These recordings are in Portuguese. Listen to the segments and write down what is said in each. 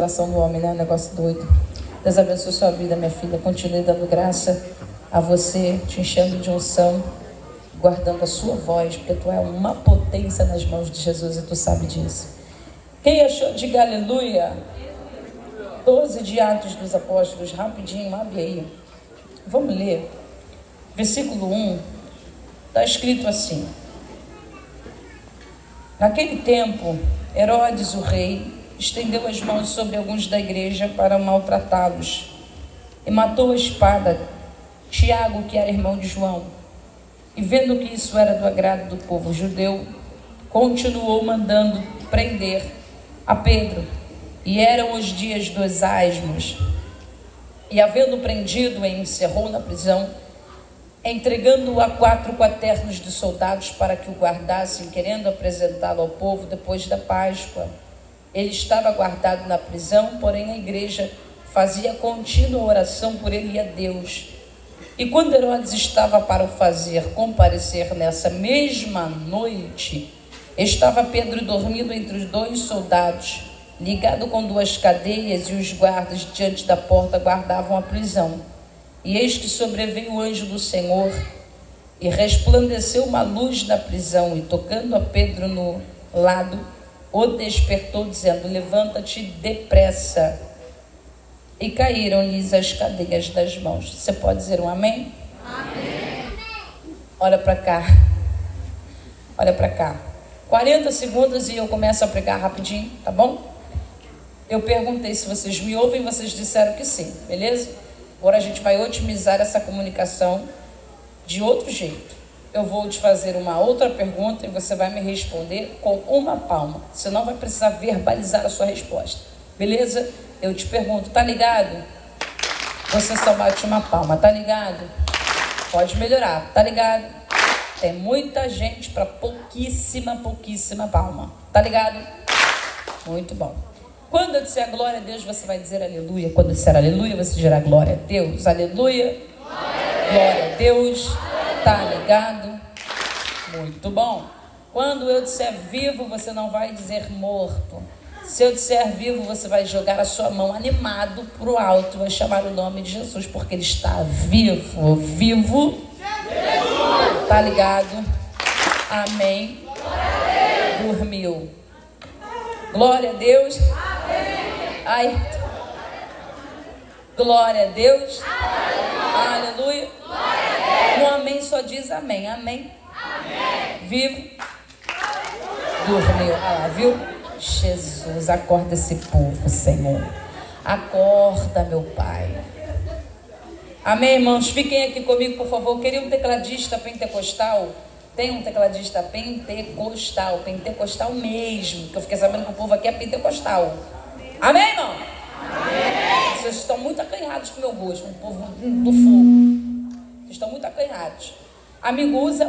coração do homem, né? Um negócio doido. Deus abençoe sua vida, minha filha. Continue dando graça a você, te enchendo de unção, guardando a sua voz, porque tu é uma potência nas mãos de Jesus e tu sabe disso. Quem achou, diga aleluia. 12 de Atos dos Apóstolos, rapidinho, abre aí. Vamos ler. Versículo 1, está escrito assim: naquele tempo, Herodes, o rei, estendeu as mãos sobre alguns da igreja para maltratá-los e matou a espada Tiago, que era irmão de João. E vendo que isso era do agrado do povo judeu, continuou mandando prender a Pedro. E eram os dias dos asmos. E havendo prendido, encerrou na prisão, entregando-o a 4 quaternos de soldados para que o guardassem, querendo apresentá-lo ao povo depois da Páscoa. Ele estava guardado na prisão, porém a igreja fazia contínua oração por ele e a Deus. E quando Herodes estava para o fazer comparecer nessa mesma noite, estava Pedro dormindo entre os 2 soldados, ligado com 2 cadeias, e os guardas diante da porta guardavam a prisão. E eis que sobreveio o anjo do Senhor, e resplandeceu uma luz na prisão, e tocando a Pedro no lado, o despertou, dizendo: levanta-te depressa. E caíram-lhes as cadeias das mãos. Você pode dizer um amém? Amém. Olha para cá. Olha para cá. 40 segundos e eu começo a pregar rapidinho, tá bom? Eu perguntei se vocês me ouvem, vocês disseram que sim, beleza? Agora a gente vai otimizar essa comunicação de outro jeito. Eu vou te fazer uma outra pergunta e você vai me responder com uma palma. Você não vai precisar verbalizar a sua resposta, beleza? Eu te pergunto, tá ligado? Você só bate uma palma, tá ligado? Pode melhorar, tá ligado? Tem muita gente para pouquíssima palma, tá ligado? Muito bom. Quando eu disser glória a Deus, você vai dizer aleluia. Quando eu disser aleluia, você dirá glória a Deus. Aleluia. Glória a Deus. Tá ligado? Muito bom. Quando eu disser vivo, você não vai dizer morto. Se eu disser vivo, você vai jogar a sua mão animado pro alto, vai chamar o nome de Jesus, porque ele está vivo. Vivo. Tá ligado? Amém. Dormiu. Glória a Deus. Ai. Glória a Deus. Aleluia. No amém só diz amém. Amém. Vivo. Dormiu. Ah lá, viu? Jesus, acorda esse povo, Senhor. Acorda, meu Pai. Amém, irmãos? Fiquem aqui comigo, por favor. Queria um tecladista pentecostal. Tem um tecladista pentecostal mesmo, que eu fiquei sabendo que o povo aqui é pentecostal. Amém, irmão? Amém. Vocês estão muito acanhados com o meu gosto, o povo do fogo. Vocês estão muito acanhados. Amigo, usa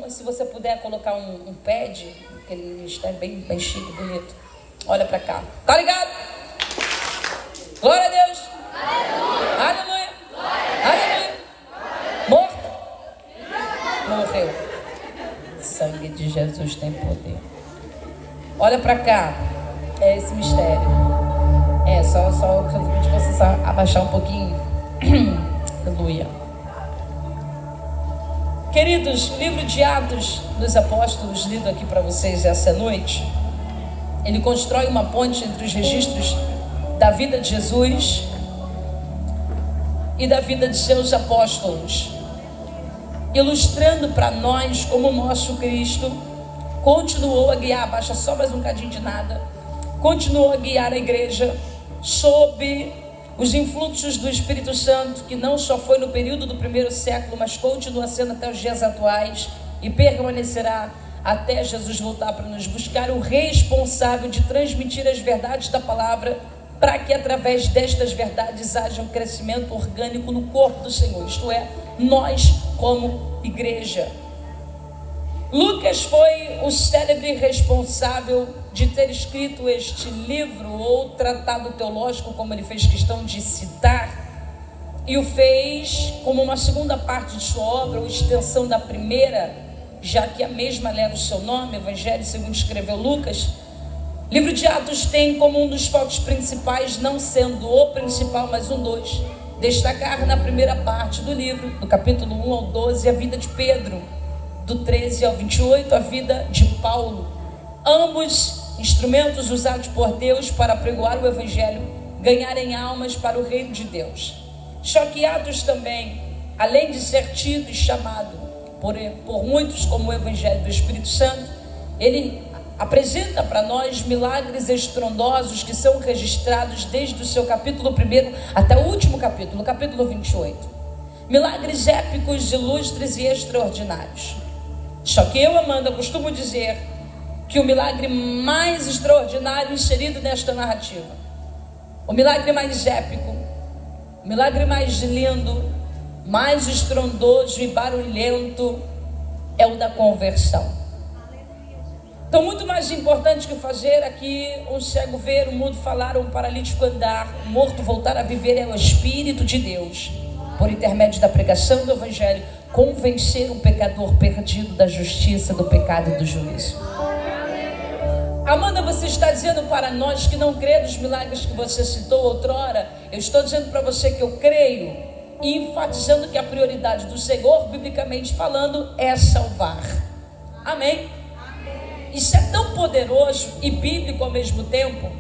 se você puder colocar um pad, que ele está bem chique, bonito. Olha pra cá. Tá ligado? Glória a Deus. Aleluia. Aleluia. Aleluia. Morto. Morreu. O sangue de Jesus tem poder. Olha pra cá. É esse mistério. Só que eu vou pedir pra você abaixar um pouquinho. Aleluia. Queridos, livro de Atos dos Apóstolos, lido aqui para vocês essa noite, ele constrói uma ponte entre os registros da vida de Jesus e da vida de seus apóstolos, ilustrando para nós como o nosso Cristo continuou a guiar, abaixa só mais um bocadinho de nada, continuou a guiar a igreja sob os influxos do Espírito Santo, que não só foi no período do 1º século, mas continua sendo até os dias atuais e permanecerá até Jesus voltar para nos buscar, o responsável de transmitir as verdades da palavra, para que através destas verdades haja um crescimento orgânico no corpo do Senhor, isto é, nós como igreja. Lucas foi o célebre responsável de ter escrito este livro, ou tratado teológico, como ele fez questão de citar, e o fez como uma segunda parte de sua obra, ou extensão da primeira, já que a mesma leva o seu nome, Evangelho segundo escreveu Lucas. O livro de Atos tem como um dos focos principais, não sendo o principal, mas um dos, destacar na primeira parte do livro, do capítulo 1 ao 12, a vida de Pedro, do 13 ao 28, a vida de Paulo, ambos instrumentos usados por Deus para pregoar o evangelho, ganharem almas para o reino de Deus. Só que Atos também, além de ser tido e chamado por muitos como o evangelho do Espírito Santo, ele apresenta para nós milagres estrondosos que são registrados desde o seu capítulo 1 até o último capítulo, capítulo 28. Milagres épicos, ilustres e extraordinários. Só que eu, Amanda, costumo dizer que o milagre mais extraordinário inserido nesta narrativa, o milagre mais épico, o milagre mais lindo, mais estrondoso e barulhento é o da conversão. Então, muito mais importante que fazer aqui um cego ver, um mudo falar, um paralítico andar, um morto voltar a viver, é o Espírito de Deus, por intermédio da pregação do Evangelho, convencer um pecador perdido da justiça, do pecado e do juízo. Amanda, você está dizendo para nós que não crê nos milagres que você citou outrora? Eu estou dizendo para você que eu creio, e enfatizando que a prioridade do Senhor, biblicamente falando, é salvar. Amém? Isso é tão poderoso e bíblico ao mesmo tempo,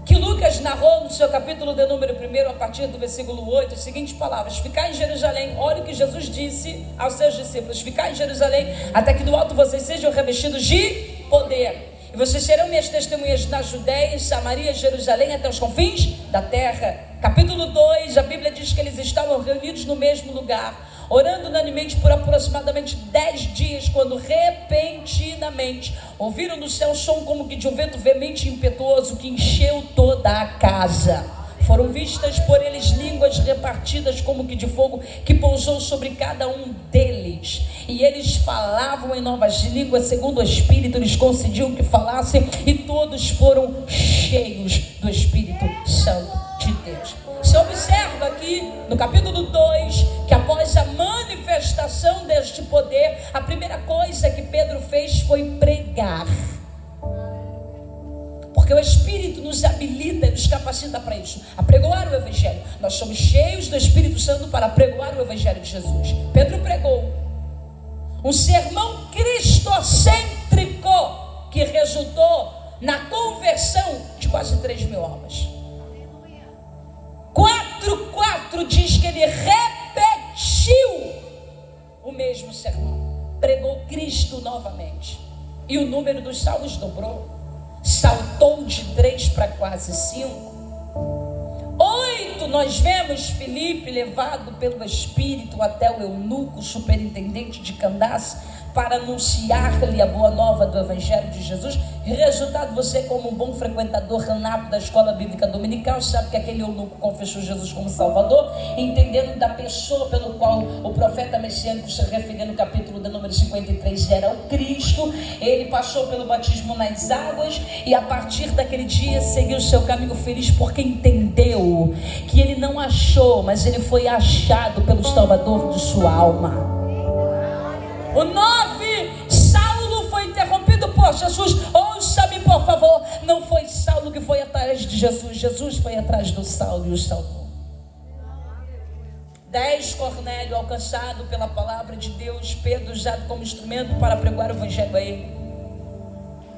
que Lucas narrou no seu capítulo de número 1, a partir do versículo 8, as seguintes palavras: ficai em Jerusalém, olha o que Jesus disse aos seus discípulos: ficai em Jerusalém, até que do alto vocês sejam revestidos de poder, e vocês serão minhas testemunhas na Judéia, Samaria, Jerusalém, até os confins da terra. Capítulo 2, a Bíblia diz que eles estavam reunidos no mesmo lugar, orando unanimemente por aproximadamente 10 dias, quando repentinamente ouviram do céu som como que de um vento veemente e impetuoso que encheu toda a casa. Foram vistas por eles línguas repartidas como que de fogo, que pousou sobre cada um deles. E eles falavam em novas línguas, segundo o Espírito lhes concediam que falassem, e todos foram cheios do Espírito Santo de Deus. Você observa aqui no capítulo 2 que após a manifestação deste poder, a primeira coisa que Pedro fez foi pregar. Porque o Espírito nos habilita e nos capacita para isso, a pregoar o Evangelho. Nós somos cheios do Espírito Santo para pregoar o Evangelho de Jesus. Pedro pregou um sermão cristocêntrico que resultou na conversão de quase 3.000 almas. 4:4 diz que ele repetiu o mesmo sermão, pregou Cristo novamente, e o número dos salvos dobrou, saltou de 3 para quase 5. 8, nós vemos Filipe levado pelo Espírito até o eunuco, superintendente de Candace, para anunciar-lhe a boa nova do Evangelho de Jesus. E resultado, você, como um bom frequentador nato da escola bíblica dominical, sabe que aquele eunuco confessou Jesus como Salvador, entendendo da pessoa pelo qual o profeta messiânico se referia no capítulo de número 53 era o Cristo. Ele passou pelo batismo nas águas e a partir daquele dia seguiu o seu caminho feliz, porque entendeu que ele não achou, mas ele foi achado pelo Salvador de sua alma. O 9, Saulo foi interrompido por Jesus. Ouça-me, por favor. Não foi Saulo que foi atrás de Jesus, Jesus foi atrás do Saulo e o salvou. 10, Cornélio, alcançado pela palavra de Deus, Pedro usado como instrumento para pregar o Evangelho a ele.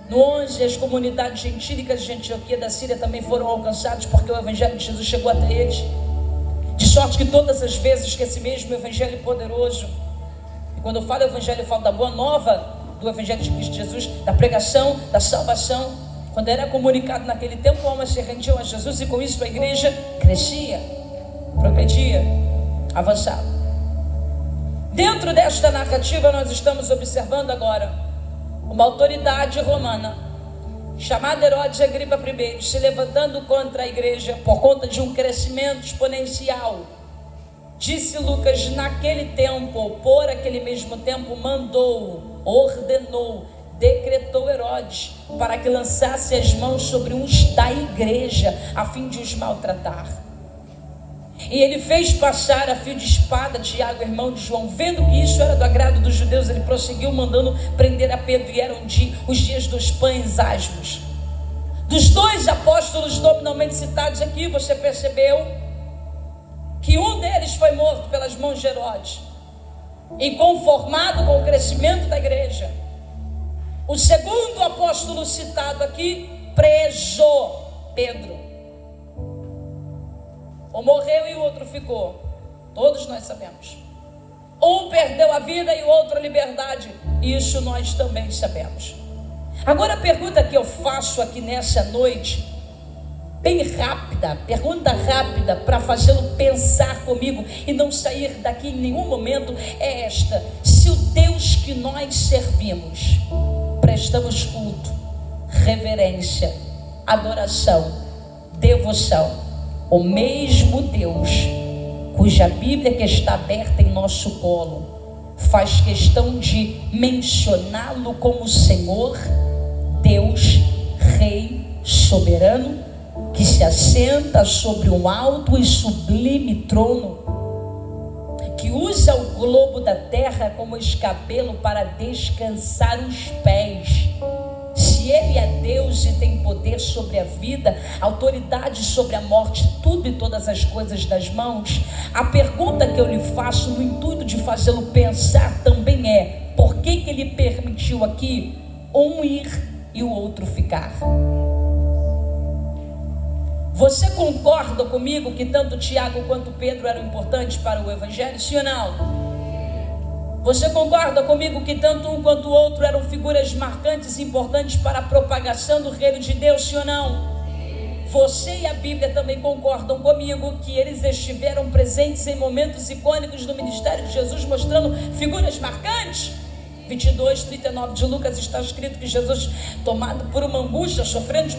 No 11, as comunidades gentílicas de Antioquia da Síria também foram alcançadas, porque o Evangelho de Jesus chegou até eles. De sorte que todas as vezes que esse mesmo Evangelho poderoso, quando eu falo Evangelho, eu falo da boa nova do Evangelho de Cristo Jesus, da pregação, da salvação. Quando era comunicado naquele tempo, almas se rendiam a Jesus, e com isso a igreja crescia, progredia, avançava. Dentro desta narrativa, nós estamos observando agora uma autoridade romana chamada Herodes Agripa I, se levantando contra a igreja por conta de um crescimento exponencial. Disse Lucas, naquele tempo, por aquele mesmo tempo, mandou, ordenou, decretou Herodes para que lançasse as mãos sobre uns da igreja, a fim de os maltratar. E ele fez passar a fio de espada Tiago, irmão de João. Vendo que isso era do agrado dos judeus, ele prosseguiu mandando prender a Pedro. E eram os dias dos pães asmos. Dos dois apóstolos nominalmente citados aqui, você percebeu que um deles foi morto pelas mãos de Herodes, inconformado com o crescimento da igreja. O segundo apóstolo citado aqui, preso, Pedro. Um morreu e o outro ficou. Todos nós sabemos. Um perdeu a vida e o outro a liberdade. Isso nós também sabemos. Agora a pergunta que eu faço aqui nessa noite, bem rápida, pergunta rápida para fazê-lo pensar comigo e não sair daqui em nenhum momento, é esta: se o Deus que nós servimos, prestamos culto, reverência, adoração, devoção, o mesmo Deus cuja Bíblia que está aberta em nosso colo faz questão de mencioná-lo como Senhor, Deus, Rei, soberano, que se assenta sobre um alto e sublime trono, que usa o globo da terra como escabelo para descansar os pés. Se Ele é Deus e tem poder sobre a vida, autoridade sobre a morte, tudo e todas as coisas das mãos, a pergunta que eu lhe faço no intuito de fazê-lo pensar também é: por que Ele permitiu aqui um ir e o outro ficar? Você concorda comigo que tanto Tiago quanto Pedro eram importantes para o Evangelho, sim ou não? Você concorda comigo que tanto um quanto o outro eram figuras marcantes e importantes para a propagação do reino de Deus, sim ou não? Você e a Bíblia também concordam comigo que eles estiveram presentes em momentos icônicos do ministério de Jesus, mostrando figuras marcantes? 22:39 de Lucas está escrito que Jesus, tomado por uma angústia, sofrendo de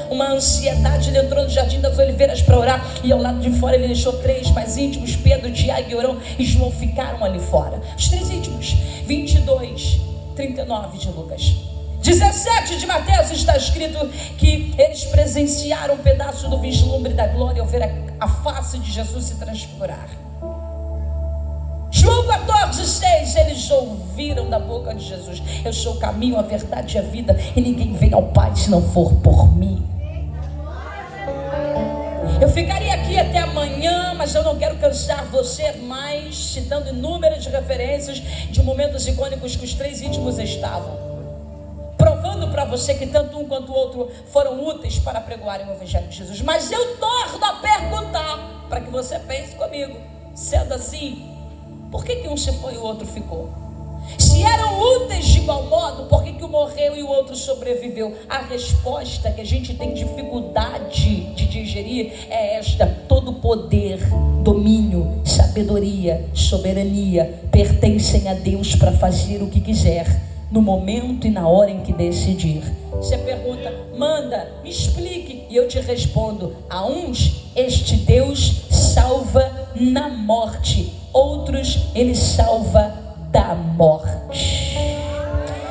uma ansiedade, ele entrou no Jardim das Oliveiras para orar, e ao lado de fora ele deixou 3 mais íntimos, Pedro, Tiago e João ficaram ali fora, os 3 íntimos. 22:39 de Lucas. 17 de Mateus está escrito que eles presenciaram um pedaço do vislumbre da glória ao ver a face de Jesus se transfigurar. João 14:6, eles ouviram da boca de Jesus: eu sou o caminho, a verdade e a vida, e ninguém vem ao Pai se não for por mim. Eu ficaria aqui até amanhã, mas eu não quero cansar você mais, citando inúmeras referências de momentos icônicos que os 3 íntimos estavam, provando para você que tanto um quanto o outro foram úteis para pregoarem o Evangelho de Jesus. Mas eu torno a perguntar, para que você pense comigo, sendo assim, por que um se foi e o outro ficou? Se eram úteis de igual modo, por que um morreu e o outro sobreviveu? A resposta que a gente tem dificuldade de digerir é esta: todo poder, domínio, sabedoria, soberania pertencem a Deus para fazer o que quiser, no momento e na hora em que decidir. Você pergunta: manda, me explique, e eu te respondo: a uns este Deus salva na morte, outros Ele salva da morte.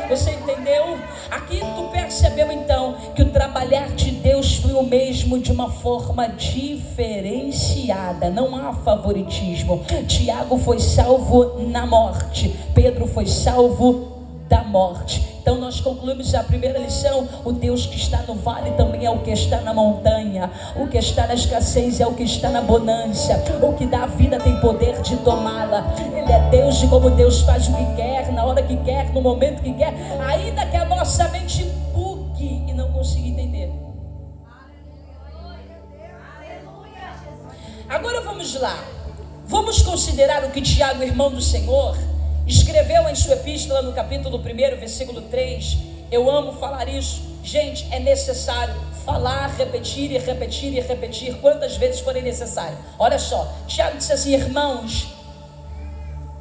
Você entendeu? Aqui tu percebeu então que o trabalhar de Deus foi o mesmo de uma forma diferenciada, não há favoritismo. Tiago foi salvo na morte, Pedro foi salvo da morte. Então nós concluímos a primeira lição: o Deus que está no vale também é o que está na montanha, o que está na escassez é o que está na bonança, o que dá a vida tem poder de tomá-la. Ele é Deus, e como Deus faz o que quer, na hora que quer, no momento que quer, ainda que a nossa mente bugue e não consiga entender. Agora vamos lá, vamos considerar o que Tiago, irmão do Senhor, escreveu em sua epístola no capítulo 1, versículo 3. Eu amo falar isso. Gente, é necessário falar, repetir e repetir e repetir quantas vezes forem necessário. Olha só, Tiago disse assim: irmãos,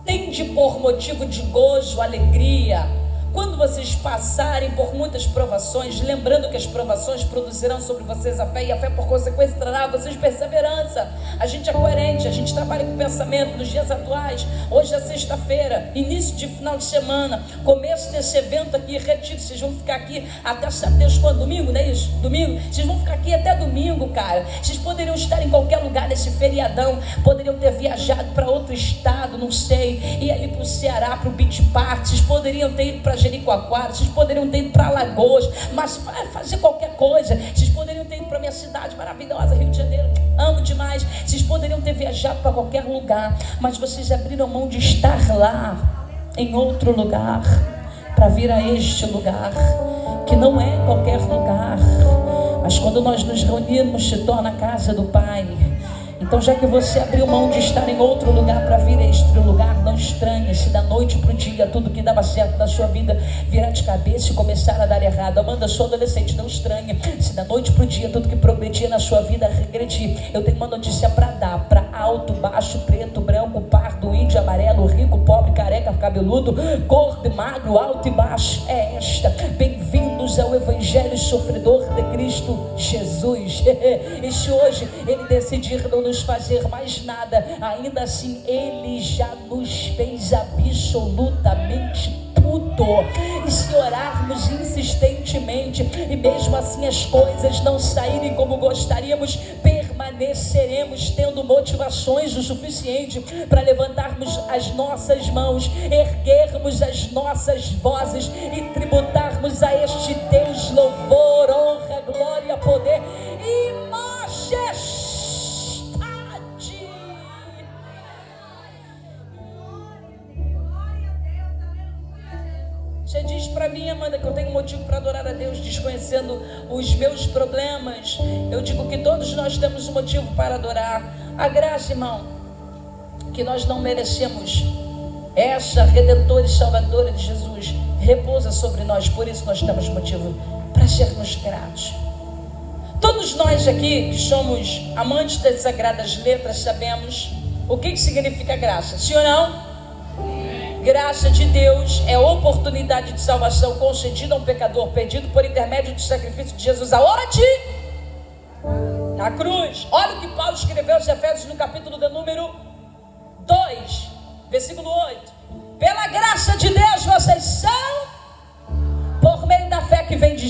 tende por motivo de gozo, alegria, quando vocês passarem por muitas provações, lembrando que as provações produzirão sobre vocês a fé, e a fé por consequência trará a vocês perseverança. A gente é coerente, a gente trabalha com pensamento nos dias atuais. Hoje é sexta-feira, início de final de semana, começo desse evento aqui, retiro. Vocês vão ficar aqui até, sabe Deus quando? Domingo, não é isso? Domingo? Vocês vão ficar aqui até domingo, cara. Vocês poderiam estar em qualquer lugar nesse feriadão, poderiam ter viajado para outro estado, não sei, ir ali para o Ceará, para o Beach Park. Vocês poderiam ter ido para Jericoacoara, vocês poderiam ter ido para Alagoas, mas fazer qualquer coisa. Vocês poderiam ter ido para minha cidade maravilhosa, Rio de Janeiro, amo demais. Vocês poderiam ter viajado para qualquer lugar, mas vocês abriram mão de estar lá, em outro lugar, para vir a este lugar, que não é qualquer lugar, mas quando nós nos reunirmos se torna a casa do Pai. Então, já que você abriu mão de estar em outro lugar para vir a este lugar, não estranhe se da noite para o dia tudo que dava certo na sua vida virar de cabeça e começar a dar errado. Amanda, sou adolescente, não estranhe se da noite para o dia tudo que progredia na sua vida regredir. Eu tenho uma notícia para dar: para alto, baixo, preto, branco, pardo, índio, amarelo, rico, pobre, careca, cabeludo, gordo, magro, alto e baixo, é esta. Bem-vindos ao Evangelho sofredor de Cristo Jesus. E se hoje Ele decidir não nos fazer mais nada, ainda assim Ele já nos fez absolutamente tudo. E se orarmos insistentemente e mesmo assim as coisas não saírem como gostaríamos, permaneceremos tendo motivações o suficiente para levantarmos as nossas mãos, erguermos as nossas vozes e tributarmos a este Deus louvor, honra, glória, poder e majestade. Você diz para mim, Amanda, que eu tenho motivo para adorar a Deus desconhecendo os meus problemas. Eu digo que todos nós temos um motivo para adorar. A graça, irmão, que nós não merecemos, essa redentora e salvadora de Jesus repousa sobre nós. Por isso nós temos motivo para sermos gratos. Todos nós aqui que somos amantes das sagradas letras sabemos o que significa graça, sim ou não? Graça de Deus é oportunidade de salvação concedida a um pecador perdido por intermédio do sacrifício de Jesus. Aonde? Na cruz. Olha o que Paulo escreveu aos Efésios no capítulo de número 2, versículo 8. Pela graça de Deus vocês são, por meio da fé que vem de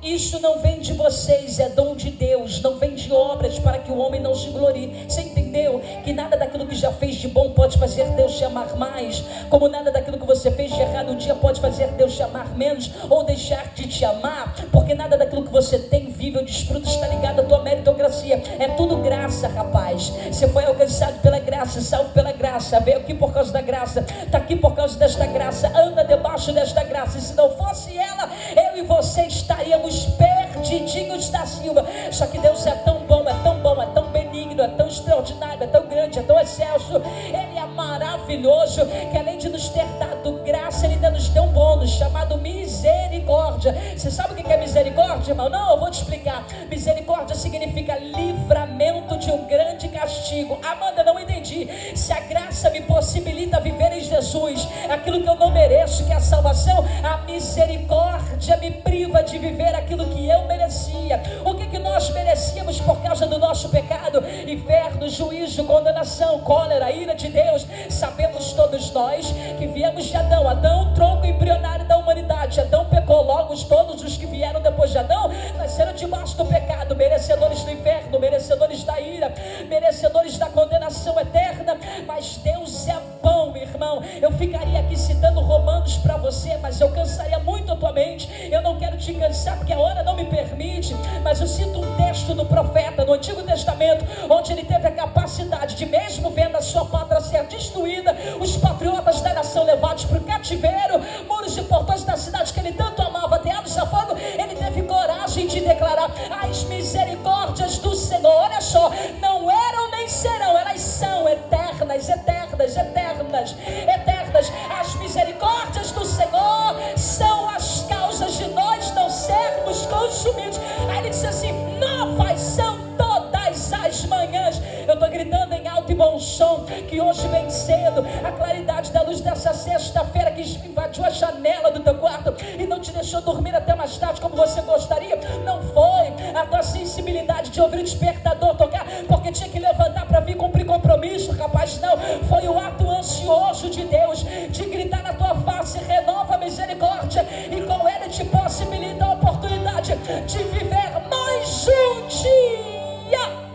isso não vem de vocês, é dom de Deus, não vem de obras para que o homem não se glorie. Você entendeu que nada daquilo que já fez de bom pode fazer Deus te amar mais, como nada daquilo que você fez de errado um dia pode fazer Deus te amar menos ou deixar de te amar, porque nada daquilo que você tem, vive ou desfruta está ligado à tua meritocracia. É tudo graça, rapaz. Você foi alcançado pela graça, salvo pela graça, veio aqui por causa da graça, está aqui por causa desta graça, anda debaixo desta graça. E se não fosse ela, eu e você estaríamos perdidinhos da Silva. Só que Deus é tão bom, é tão bom, é tão benigno, é tão extraordinário, é tão grande, é tão excelso, Ele é maravilhoso, que além de nos ter dado graça, Ele ainda nos deu um bônus chamado misericórdia. Você sabe o que é misericórdia, irmão? Não, eu vou te explicar. Misericórdia significa livramento de um grande castigo. Amanda, não entendi. Se a graça me possibilita viver em Jesus aquilo que eu não mereço, que é a salvação, a misericórdia me priva de viver aquilo que eu merecia. O que nós merecíamos por causa do nosso pecado? Inferno, juízo, condenação, cólera, ira de Deus. Sabemos todos nós que viemos de Adão. Adão, tronco embrionário da humanidade. Adão pecou, logo todos os que vieram depois de Adão nasceram debaixo do pecado, merecedores do inferno, merecedores da ira, merecedores da condenação eterna. Mas Deus é bom, irmão. Eu ficaria aqui citando Romanos para você, mas eu cansaria muito a tua mente. Eu não quero te cansar porque a hora não me permite, mas eu cito um texto do profeta no Antigo Testamento, onde ele teve a capacidade de, mesmo vendo a sua pátria ser destruída, os patriotas da nação levados para o cativeiro, muros e portões da cidade que ele tanto amava ateados safando, ele teve coragem de declarar: as misericórdias do Senhor, olha só, não eram nem serão, elas são eternas, eternas, eternas, eternas. As misericórdias do Senhor são as causas de nós não sermos consumidos. Aí ele disse assim: novas são todas as manhãs. Eu estou gritando em alto e bom som que hoje bem cedo a claridade da luz dessa sexta-feira que invadiu a janela do teu quarto e não te deixou dormir até mais tarde como você gostaria, não foi a tua sensibilidade de ouvir o despertador tocar porque tinha que levantar para vir cumprir compromisso, rapaz, não, foi o ato ansioso de Deus de gritar na tua face: renova a misericórdia, e com ele te possibilita a oportunidade de viver mais um dia.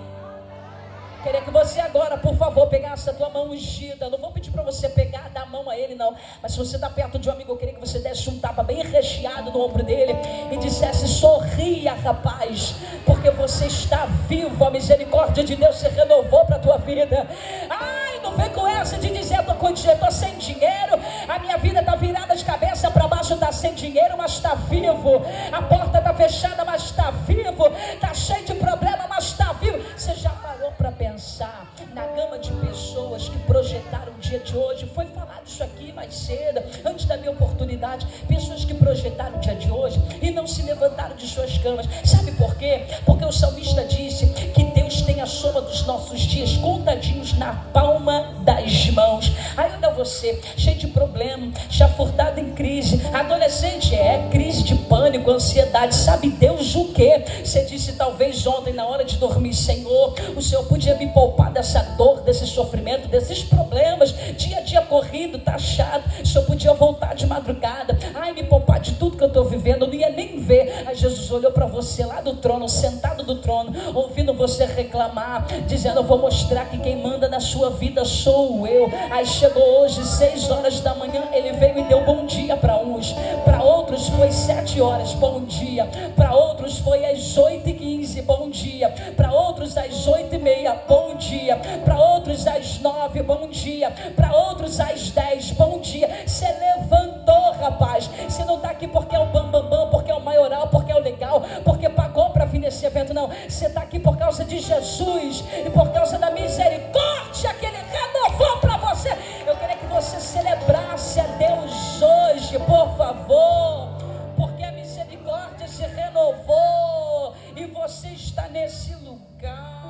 Queria que você você agora, por favor, pegar essa tua mão ungida. Não vou pedir para você pegar, dar a mão a ele, não. Mas se você está perto de um amigo, eu queria que você desse um tapa bem recheado no ombro dele e dissesse: sorria, rapaz, porque você está vivo. A misericórdia de Deus se renovou para a tua vida. Ai, não vem com essa de dizer: eu estou sem dinheiro, a minha vida está virada de cabeça para baixo, está sem dinheiro, mas está vivo. A porta está fechada, mas está vivo. Está cheio de problema, mas está vivo. Você já parou para pensar na gama de pessoas que projetaram o dia de hoje? Foi falado isso aqui mais cedo, antes da minha oportunidade. Pessoas que projetaram o dia de hoje e não se levantaram de suas camas. Sabe por quê? Porque o salmista disse que Deus tem a soma dos nossos dias contadinhos na palma das mãos. Aí olha você, cheio de problema, chafurdado em crise, adolescente, crise de pânico, ansiedade, sabe Deus o que? Você disse talvez ontem na hora de dormir: Senhor, o Senhor podia me poupar dessa dor, desse sofrimento, desses problemas, dia a dia corrido, tá chato. O Senhor podia voltar de madrugada, me poupar de tudo que eu estou vivendo, eu não ia nem ver. Aí Jesus olhou para você lá do trono, sentado do trono, ouvindo você reclamar, dizendo: eu vou mostrar que quem manda na sua vida sou eu. Aí chegou hoje 6 horas da manhã, ele veio e deu bom dia para uns, para outros foi 7 horas, bom dia, para outros foi às 8h15, bom dia, para outros às 8h30, bom dia, para outros às 9, bom dia, para outros às 10, bom dia. Você levantou, rapaz. Você não está aqui porque é o bambambam, porque é o maioral, porque é o legal, porque pagou para vir nesse evento, não. Você está aqui por causa de Jesus e por causa da misericórdia que Ele renovou para você. Eu queria que você celebrasse a Deus hoje, por favor, porque a misericórdia se renovou e você está nesse lugar.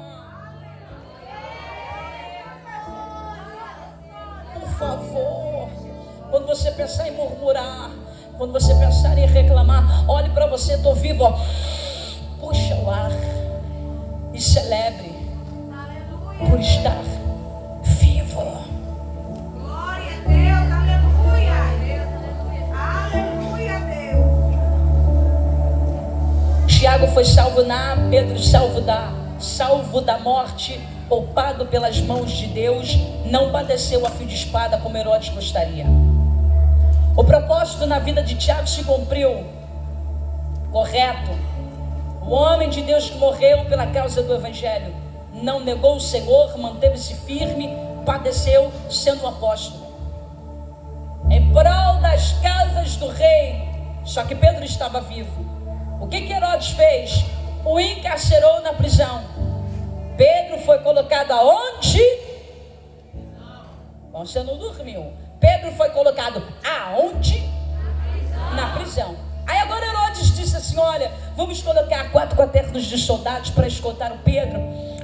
Por favor, quando você pensar em murmurar, quando você pensar em reclamar, olhe para você: estou vivo, ó. Puxa o ar e celebre por estar vivo. Glória a Deus, aleluia. Aleluia, Deus. Tiago foi salvo Pedro salvo da morte, poupado pelas mãos de Deus, não padeceu a fio de espada como Herodes gostaria. O propósito na vida de Tiago se cumpriu, correto. O homem de Deus que morreu pela causa do Evangelho não negou o Senhor, manteve-se firme, padeceu sendo um apóstolo em prol das causas do reino. Só que Pedro estava vivo. O que Herodes fez? O encarcerou na prisão. Pedro foi colocado aonde? Bom, você não dormiu. Pedro foi colocado aonde? Na prisão. Aí agora Herodes disse assim: olha, vamos colocar 4 quaternos de soldados para escoltar o Pedro.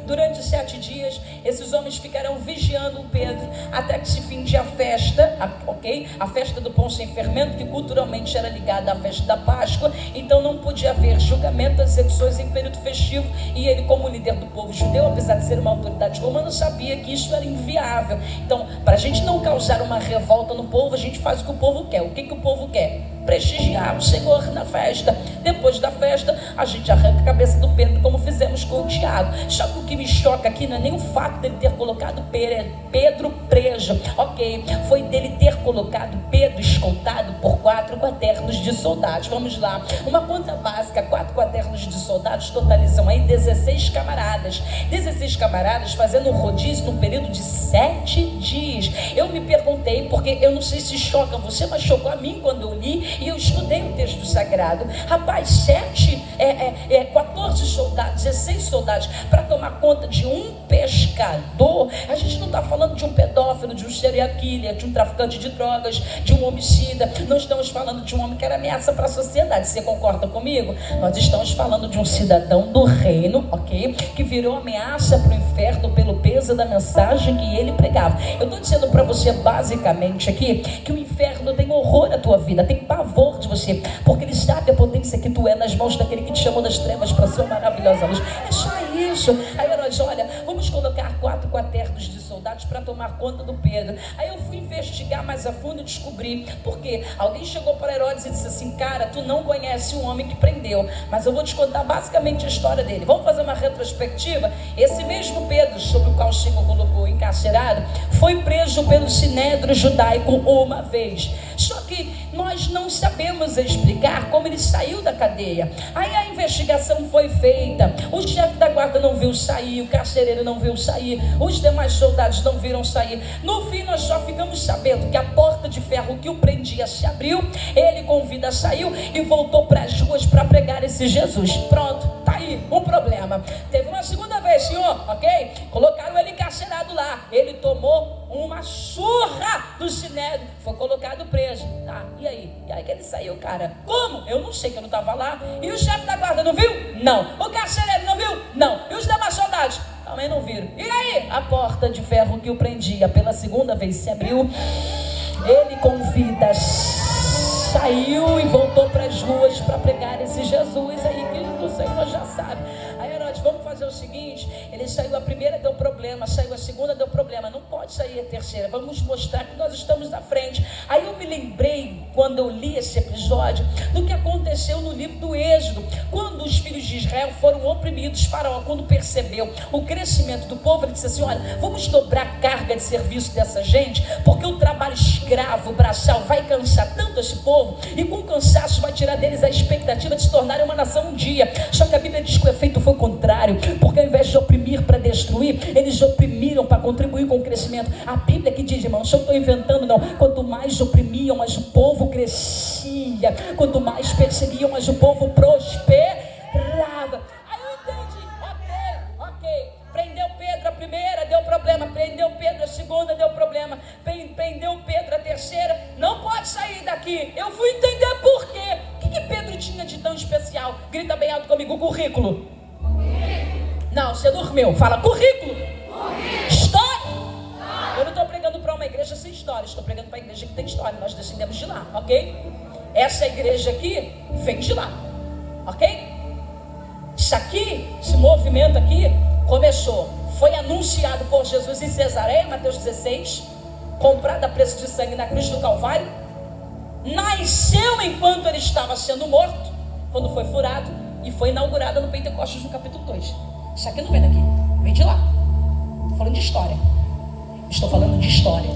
Durante 7 dias, esses homens ficarão vigiando o Pedro até que se finde a festa, ok? A festa do pão sem fermento, que culturalmente era ligada à festa da Páscoa. Então não podia haver julgamento, execuções em período festivo. E ele, como líder do povo judeu, apesar de ser uma autoridade romana, sabia que isso era inviável. Então, para a gente não causar uma revolta no povo, a gente faz o que o povo quer. O que o povo quer? Prestigiar o Senhor na festa. Depois da festa, a gente arranca a cabeça do Pedro, como fizemos com o Tiago. Só que o que me choca aqui não é nem o fato dele ter colocado Pedro preso, ok, foi dele ter colocado Pedro escoltado por 4 quaternos de soldados. Vamos lá, uma conta básica: 4 quaternos de soldados totalizam aí 16 camaradas. 16 camaradas fazendo um rodízio num período de 7 dias. Eu me perguntei, porque eu não sei se choca você, mas chocou a mim quando eu li e eu estudei o texto sagrado. Rapaz, 14 soldados, 16 soldados para tomar conta de um pescador. A gente não está falando de um pedófilo, de um serial killer, de um traficante de drogas, de um homicida. Não estamos falando de um homem que era ameaça para a sociedade. Você concorda comigo? Nós estamos falando de um cidadão do reino, ok? Que virou ameaça para o inferno pelo peso da mensagem que ele pregava. Eu estou dizendo para você basicamente aqui que o inferno tem horror à tua vida, tem pavor de você, porque ele sabe a potência que tu é nas mãos daquele que te chamou das trevas para a sua maravilhosa luz. É só isso. Aí Herodes, olha, vamos colocar 4 quaternos de soldados para tomar conta do Pedro. Aí eu fui investigar mais a fundo e descobri por quê. Alguém chegou para Herodes e disse assim: cara, tu não conhece um homem que prendeu, mas eu vou te contar basicamente a história dele. Vamos fazer uma retrospectiva? Esse mesmo Pedro, sobre o qual o Senhor colocou encarcerado, foi preso pelo Sinédrio judaico uma vez. Só que nós não sabemos explicar como ele saiu da cadeia. Aí a investigação foi feita, o chefe da guarda não viu sair, o carcereiro não viu sair, os demais soldados não viram sair. No fim nós só ficamos sabendo que a porta de ferro que o prendia se abriu, ele com vida saiu e voltou para as ruas para pregar esse Jesus. Pronto, tá aí um problema. Teve uma segunda vez, senhor, ok? Colocaram ele encarcerado lá, ele tomou uma surra do Sinédrio, foi colocado preso. Tá, e aí? E aí que ele saiu, cara? Como? Eu não sei, que eu não estava lá. E o chefe da guarda não viu? Não. O carcereiro não viu? Não. E os demais soldados? Também não viram. E aí? A porta de ferro que o prendia pela segunda vez se abriu. Ele com vida saiu e voltou para as ruas para pregar esse Jesus aí que o Senhor já sabe. Aí Herodes, vamos fazer o seguinte: ele saiu a primeira, deu problema, saiu a segunda, deu problema, não pode sair a terceira, vamos mostrar que nós estamos na frente. Aí eu me lembrei, quando eu li esse episódio, do que aconteceu no livro do Êxodo, quando os filhos de Israel foram oprimidos. Faraó, quando percebeu o crescimento do povo, ele disse assim: olha, vamos dobrar a carga de serviço dessa gente, porque o trabalho escravo, braçal, vai cansar tanto esse povo, e com cansaço vai tirar deles a expectativa de se tornarem uma nação um dia. Só que a Bíblia diz que o efeito foi o contrário, porque ao invés de oprimir para destruir, eles oprimiram para contribuir com o crescimento. A Bíblia que diz, irmão, eu não estou inventando não, quanto mais oprimiam, mais o povo crescia, quanto mais perseguiam, mais o povo prosperava. Aí eu entendi, ok, prendeu Pedro a primeira, deu problema, prendeu Pedro a segunda, deu problema, prendeu Pedro a terceira, não pode sair daqui. Eu fui entender por quê. O que Pedro tinha de tão especial? Grita bem alto comigo: currículo. Não, você dormiu, fala currículo. História. Eu não estou pregando para uma igreja sem história, estou pregando para a igreja que tem história. Nós descendemos de lá, ok? Essa igreja aqui vem de lá, ok? Isso aqui, esse movimento aqui começou, foi anunciado por Jesus em Cesareia, Mateus 16, comprado a preço de sangue na cruz do Calvário, nasceu enquanto ele estava sendo morto, quando foi furado, e foi inaugurada no Pentecostes no capítulo 2. Isso aqui não vem daqui, vem de lá. Estou falando de história. Estou falando de história.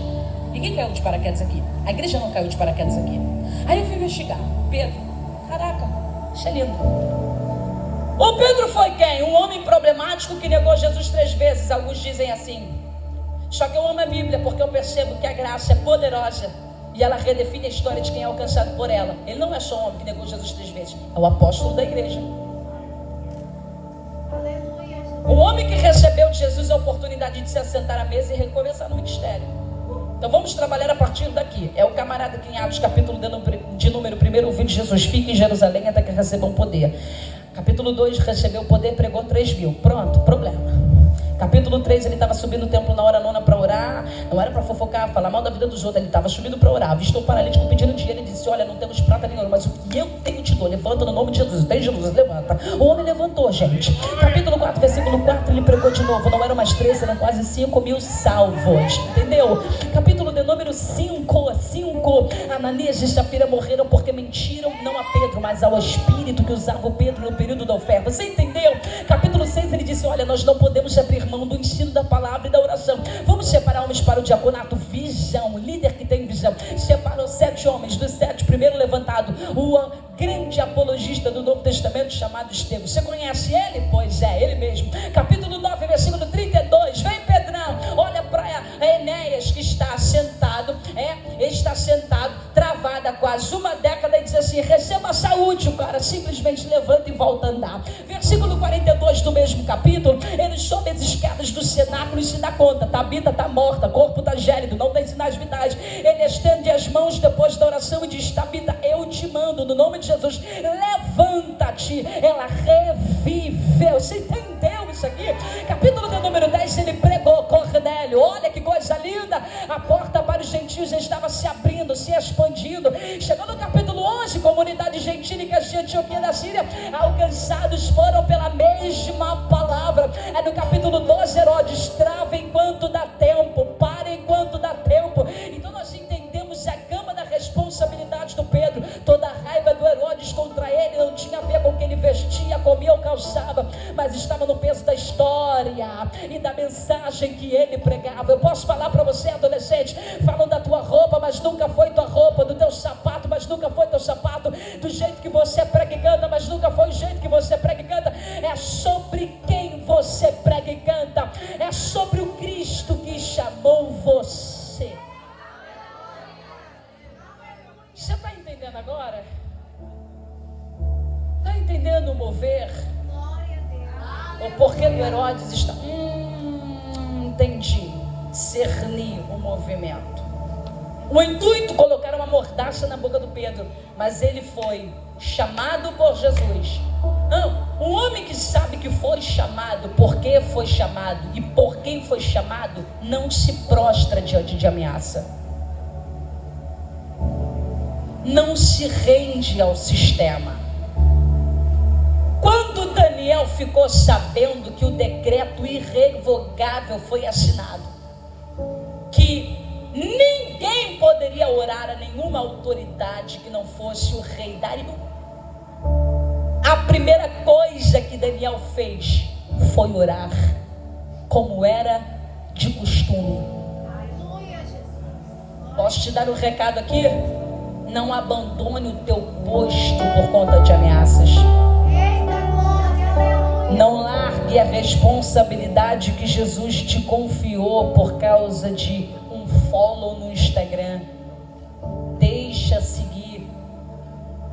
Ninguém caiu de paraquedas aqui. A igreja não caiu de paraquedas aqui. Aí eu fui investigar. Pedro, caraca, isso é lindo. O Pedro foi quem? Um homem problemático que negou Jesus 3 vezes. Alguns dizem assim. Só que eu amo a Bíblia, porque eu percebo que a graça é poderosa e ela redefine a história de quem é alcançado por ela. Ele não é só um homem que negou Jesus 3 vezes, é o apóstolo da igreja. O homem que recebeu de Jesus a oportunidade de se assentar à mesa e recomeçar no ministério. Então vamos trabalhar a partir daqui. É o camarada que em Atos capítulo de número 1 ouviu de Jesus: fique em Jerusalém até que recebam poder. Capítulo 2, recebeu o poder, pregou 3.000. Pronto, problema. Capítulo 3, ele estava subindo o templo na hora nona para orar. Não era para fofocar, falar mal da vida dos outros. Ele estava subindo para orar. Avistou o paralítico pedindo dinheiro. Ele disse: olha, não temos prata nem ouro, mas o que eu tenho te dou. Levanta no nome de Jesus. Tem Jesus, levanta. O homem levantou, gente. Capítulo 4, versículo 4, ele pregou de novo. Não eram mais 13, eram quase 5.000 salvos. Entendeu? Capítulo de número 5. Ananias e Safira morreram porque mentiram, não a Pedro, mas ao Espírito que usava o Pedro no período da oferta. Você entendeu? Capítulo 6, ele disse: olha, nós não podemos abrir mão do ensino da palavra e da oração. Vamos separar homens para o diaconato. Visão, líder que tem visão. Separou 7 homens, dos 7, primeiro levantado, o grande apologista do Novo Testamento chamado Estevão. Você conhece ele? Pois é, ele mesmo. Capítulo 9, versículo 32. Vem, Pedrão, olha para Enéas que está sentado, está sentado, travado há quase uma década, e diz assim: receba a saúde. O cara simplesmente levanta e volta a andar. Versículo 42 do mesmo capítulo, ele sobe as escadas do cenáculo e se dá conta: Tabita está morta, corpo está gélido, não tem sinais vitais. Ele estende as mãos depois da oração e diz: Tabita, eu te mando no nome de Jesus, levanta-te. Ela reviveu. Você entendeu isso aqui? Capítulo de número 10, ele pregou: Cornélio, olha que coisa linda, a porta para os gentios estava se abrindo, se expandindo. Chegou no capítulo 11, comunidades gentílicas de Antioquia da Síria alcançados foram pela mesma palavra. No capítulo capítulo 12, Herodes, trava enquanto dá tempo, para enquanto dá tempo. Então nós entendemos a gama da responsabilidade do Pedro. Toda a raiva do Herodes contra ele não tinha a ver com o que ele vestia, comia ou calçava, mas estava no peso da história e da mensagem que ele pregava. Eu posso falar para você, adolescente, falam da tua roupa, mas nunca foi tua roupa, do teu sapato, mas nunca foi teu sapato, do jeito que você prega e canta, mas nunca foi o jeito que você prega e canta. É sobre quem você prega e canta, é sobre o Cristo que chamou você. Você está entendendo agora? Está entendendo o mover? O porquê do Herodes está... entendi. Discernir o movimento. O intuito, colocar uma mordaça na boca do Pedro, mas ele foi chamado por Jesus. Um homem que sabe que foi chamado, por que foi chamado e por quem foi chamado, não se prostra diante de ameaça, não se rende ao sistema. Quando Daniel ficou sabendo que o decreto irrevogável foi assinado, que ninguém poderia orar a nenhuma autoridade que não fosse o rei Dário, a primeira coisa que Daniel fez foi orar, como era de costume. Posso te dar um recado aqui? Não abandone o teu posto por conta de ameaças. Não largue a responsabilidade que Jesus te confiou por causa de um follow no Instagram. Deixa seguir,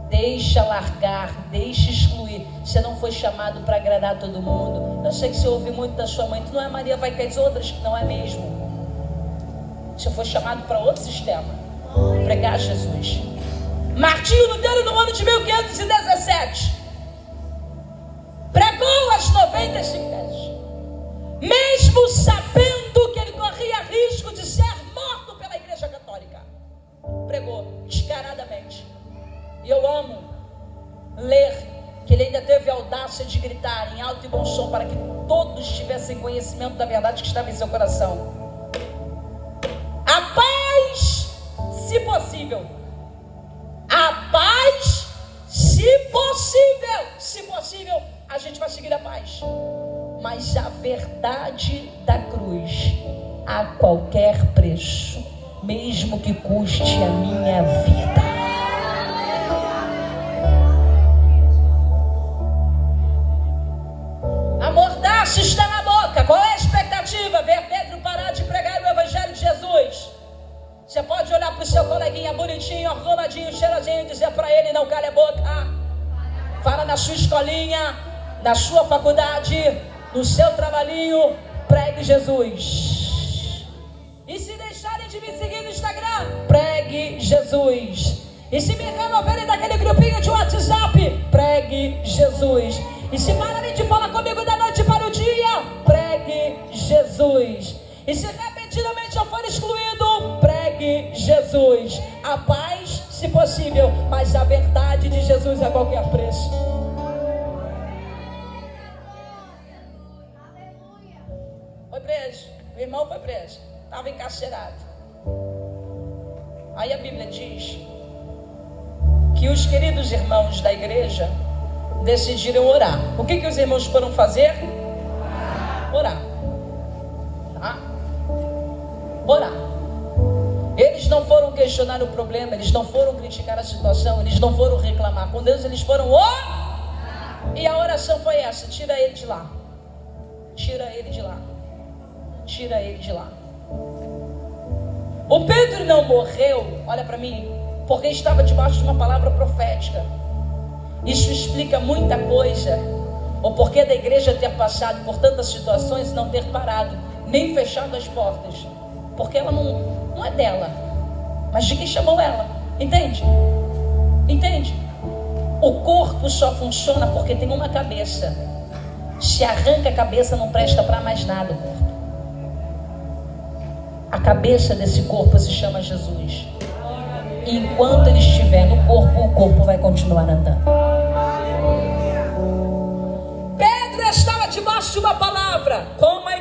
deixa largar, deixa excluir. Você não foi chamado para agradar todo mundo. Eu sei que você ouve muito da sua mãe, tu não é Maria, vai com as outras. Não é mesmo. Você foi chamado para outro sistema, pregar Jesus. Martinho Lutero, no ano de 1517, pregou as 95 teses, mesmo sabendo que ele corria risco de ser morto pela Igreja Católica. Pregou descaradamente. E eu amo ler que ele ainda teve a audácia de gritar em alto e bom som para que todos tivessem conhecimento da verdade que estava em seu coração. A paz, se possível. A paz, se possível, a gente vai seguir a paz. Mas a verdade da cruz, a qualquer preço, mesmo que custe a minha vida. A mordaça está na boca. Qual é a expectativa? Ver Pedro parar de pregar o Evangelho de Jesus. Você pode olhar para o seu coleguinha bonitinho, arrumadinho, cheirosinho, e dizer para ele: não cale a boca. Fala na sua escolinha, na sua faculdade, no seu trabalhinho, pregue Jesus. E se deixarem de me seguir no Instagram, pregue Jesus. E se me removerem daquele grupinho de WhatsApp, pregue Jesus. E se pararem de falar comigo da noite para o dia, pregue Jesus. E se repentinamente eu for excluído, pregue Jesus. A paz, se possível, mas a verdade de Jesus a qualquer preço. Foi preso, o irmão foi preso, estava encarcerado. Aí a Bíblia diz que os queridos irmãos da igreja decidiram orar. O que os irmãos foram fazer? Orar. Tá? Orar. Eles não foram questionar o problema, eles não foram criticar a situação, eles não foram reclamar com Deus, eles foram orar. E a oração foi essa: tira ele de lá, tira ele de lá, tira ele de lá. O Pedro não morreu, olha para mim, porque estava debaixo de uma palavra profética. Isso explica muita coisa. O porquê da igreja ter passado por tantas situações e não ter parado, nem fechado as portas. Porque ela não é dela, mas de quem chamou ela. Entende? Entende? O corpo só funciona porque tem uma cabeça. Se arranca a cabeça, não presta para mais nada o corpo. A cabeça desse corpo se chama Jesus. E enquanto ele estiver no corpo, o corpo vai continuar andando. Pedro estava debaixo de uma palavra, como a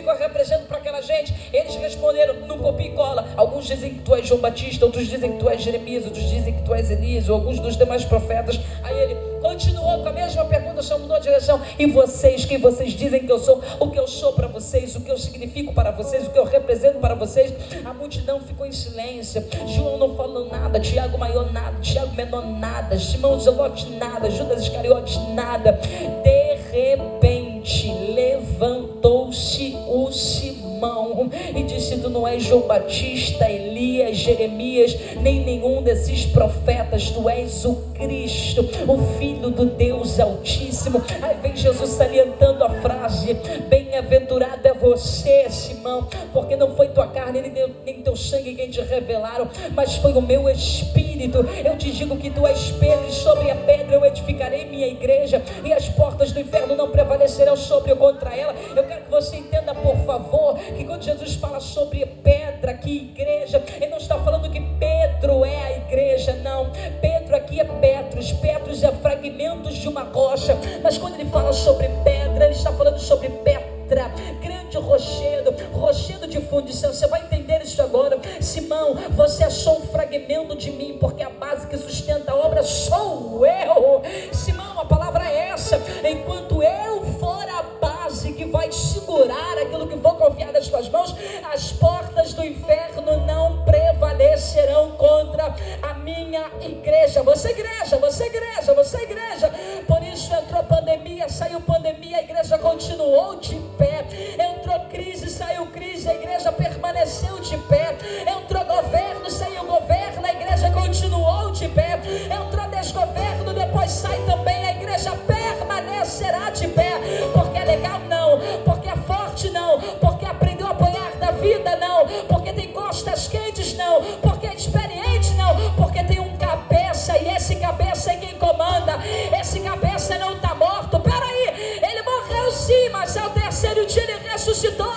que eu represento para aquela gente? Eles responderam, não copia e cola. Alguns dizem que tu és João Batista, outros dizem que tu és Jeremias, outros dizem que tu és Elias, ou alguns dos demais profetas. Aí ele continuou com a mesma pergunta, só mudou a direção. E vocês, quem vocês dizem que eu sou? O que eu sou para vocês, o que eu significo para vocês, o que eu represento para vocês? A multidão ficou em silêncio. João não falou nada, Tiago maior nada, Tiago menor nada, Simão Zelote nada, Judas Iscariotes nada. De repente levantou-se o Simão e disse: tu não és João Batista, Elias, Jeremias, nem nenhum desses profetas, tu és o Cristo, o Filho do Deus Altíssimo. Aí vem Jesus salientando a frase: bem-aventurado é você, Simão, porque não foi tua carne nem teu sangue quem te revelaram, mas foi o meu Espírito. Eu te digo que tu és Pedro, e sobre a pedra eu edificarei minha igreja, e as portas do inferno não prevalecerão sobre ou contra ela. Eu quero que você entenda, por favor, que quando Jesus fala sobre pedra aqui, igreja, ele não está falando que Pedro é a igreja, não. Pedro aqui é Petros, Petros é fragmentos de uma rocha, mas quando ele fala sobre pedra, ele está falando sobre pedra, grande rochedo, rochedo de fundição. Você vai entender isso agora. Simão, você é só um fragmento de mim, porque a base que sustenta a obra sou eu. Simão, a palavra é essa: enquanto eu for a base que vai segurar aquilo que vou confiar nas tuas mãos, as portas do inferno não prevalecerão contra a minha igreja. Você é igreja, você é igreja, você é igreja. Por isso entrou pandemia, saiu pandemia, a igreja continuou de pé. Entrou crise, saiu crise, a igreja permaneceu de pé. Entrou governo, saiu governo, a igreja continuou de pé. Entrou desgoverno, depois sai também, a igreja permanecerá de pé. Porque é legal? Não. Porque é forte? Não. Porque aprendeu a apanhar da vida? Não. Porque tem costas quentes? Não. Porque é experiente? Não. Porque tem um cabeça, e esse cabeça é quem comanda. Esse cabeça não está morto. Peraí, ele morreu sim, mas ao terceiro dia ele ressuscitou.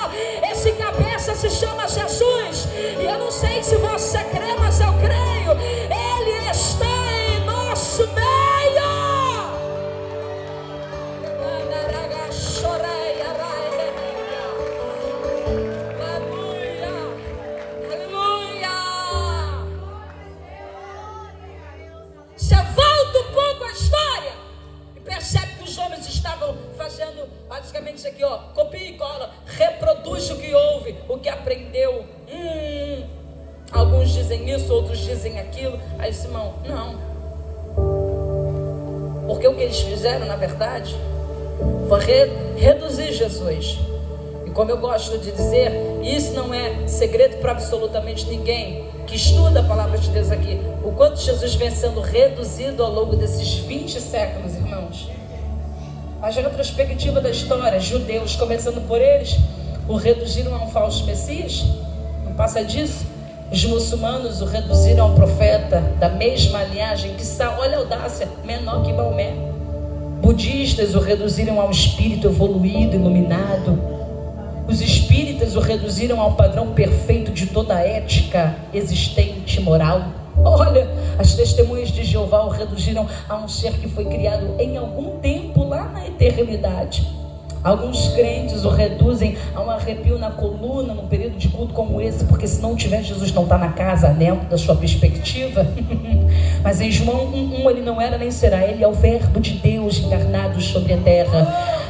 Esse cabeça se chama Jesus. E eu não sei se você crê, mas eu creio. Ele está em nosso meio. Você volta um pouco a história e percebe que os homens estavam fazendo basicamente isso aqui, ó, copia e cola, reproduz o que ouve, o que aprendeu. Alguns dizem isso, outros dizem aquilo. Aí Simão, não, porque o que eles fizeram na verdade foi reduzir Jesus. E como eu gosto de dizer, isso não é segredo para absolutamente ninguém que estuda a palavra de Deus aqui, o quanto Jesus vem sendo reduzido ao longo desses 20 séculos, irmãos. A retrospectiva da história, judeus, começando por eles, o reduziram a um falso Messias, não passa disso. Os muçulmanos o reduziram a um profeta da mesma linhagem, que olha a audácia, menor que Maomé. Budistas o reduziram a um espírito evoluído, iluminado. Os espíritas o reduziram ao padrão perfeito de toda a ética existente, moral. Olha, as testemunhas de Jeová o reduziram a um ser que foi criado em algum tempo lá na eternidade. Alguns crentes o reduzem a um arrepio na coluna num período de culto como esse, porque se não tiver, Jesus não está na casa, dentro da sua perspectiva. Mas em João 1:1 ele não era nem será, ele é o verbo de Deus encarnado sobre a terra.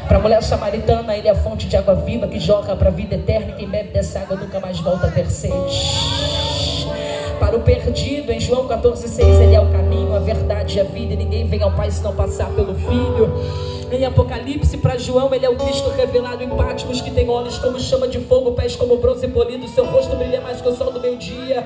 Para a mulher samaritana, ele é a fonte de água viva que jorra para a vida eterna, e quem bebe dessa água nunca mais volta a ter sede. Para o perdido, em João 14:6, ele é o caminho, a verdade e a vida, e ninguém vem ao Pai se não passar pelo Filho. Em Apocalipse, para João, ele é o Cristo revelado em Patmos, que tem olhos como chama de fogo, pés como bronze polido, seu rosto brilha mais que o sol do meio-dia.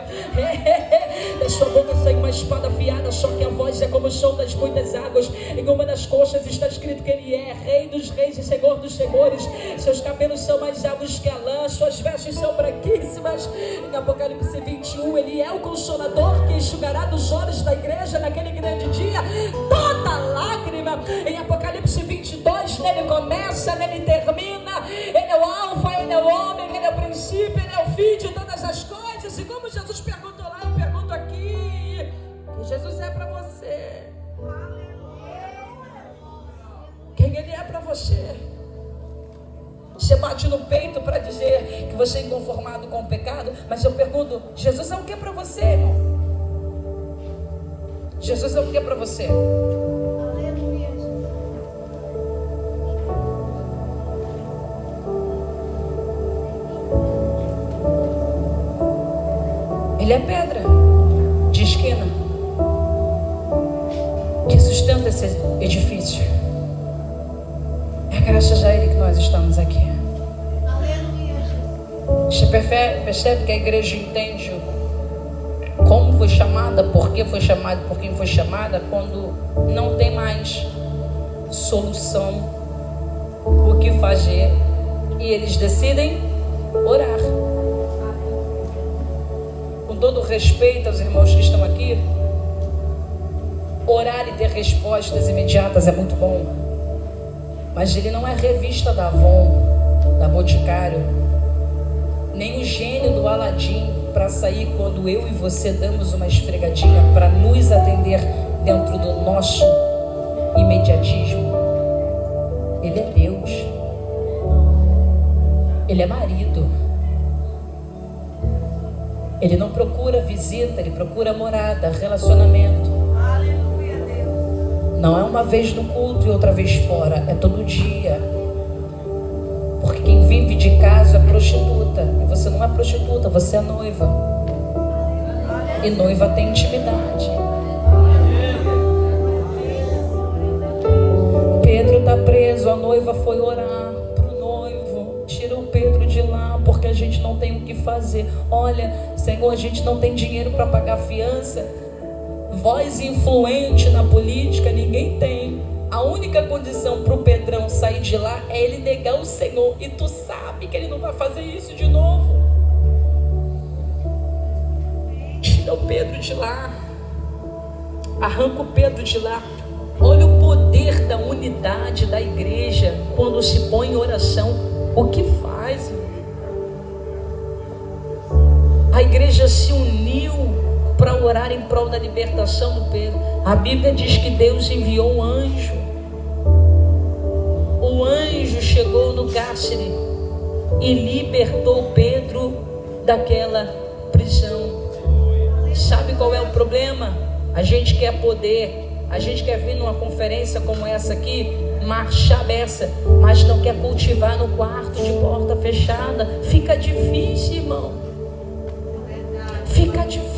Da sua boca sai uma espada afiada, só que a voz é como o som das muitas águas. Em uma das coxas está escrito que ele é Rei dos reis e Senhor dos senhores. Seus cabelos são mais alvos que a lã, suas vestes são branquíssimas. Em Apocalipse 21, ele é o Consolador que enxugará dos olhos da igreja naquele grande dia toda lágrima. Em Apocalipse 22, nele começa, nele termina. Ele é o alfa, ele é o ômega, ele é o princípio, ele é o fim de todas as coisas. E como Jesus perguntou lá, eu pergunto aqui: quem Jesus é para você? Quem ele é para você? Você bate no peito para dizer que você é inconformado com o pecado, mas eu pergunto, Jesus é o que para você, irmão? Jesus é o que para você? Ele é pedra de esquina que sustenta esse edifício. É graças a Ele que nós estamos aqui. Você percebe que a igreja entende como foi chamada, por que foi chamada, por quem foi chamada, quando não tem mais solução, o que fazer, e eles decidem orar. Com todo respeito aos irmãos que estão aqui, orar e ter respostas imediatas é muito bom, mas ele não é revista da Avon, da Boticário, nem o gênio do Aladim para sair quando eu e você damos uma esfregadinha para nos atender dentro do nosso imediatismo. Ele é Deus, Ele é marido. Ele não procura visita, Ele procura morada, relacionamento. Aleluia, Deus. Não é uma vez no culto e outra vez fora, é todo dia. Porque quem vive de casa é prostituta. E você não é prostituta, você é noiva. E noiva tem intimidade. Pedro está preso, a noiva foi orar para o noivo. Tira o Pedro de lá, porque a gente não tem o que fazer. Olha, Senhor, a gente não tem dinheiro para pagar fiança. Voz influente na política ninguém tem. A única condição para o Pedrão sair de lá é ele negar o Senhor. E tu sabe que ele não vai fazer isso de novo. Tira o Pedro de lá. Arranca o Pedro de lá. Olha o poder da unidade da igreja quando se põe em oração. O que faz? A igreja se uniu para orar em prol da libertação do Pedro. A Bíblia diz que Deus enviou um anjo. O anjo chegou no cárcere e libertou Pedro daquela prisão. Sabe qual é o problema? A gente quer poder, a gente quer vir numa conferência como essa aqui, marchar beça, mas não quer cultivar no quarto de porta fechada. Fica difícil, irmão. Fica difícil.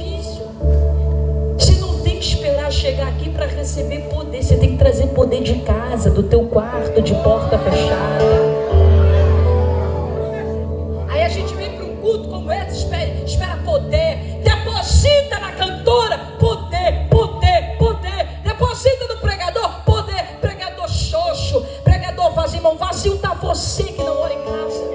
Esperar chegar aqui para receber poder. Você tem que trazer poder de casa, do teu quarto, de porta fechada. Aí a gente vem para um culto como esse, espera poder. Deposita na cantora poder, poder, poder. Deposita no pregador poder. Pregador xoxo, pregador vazio. Irmão, vazio tá você que não ora em casa.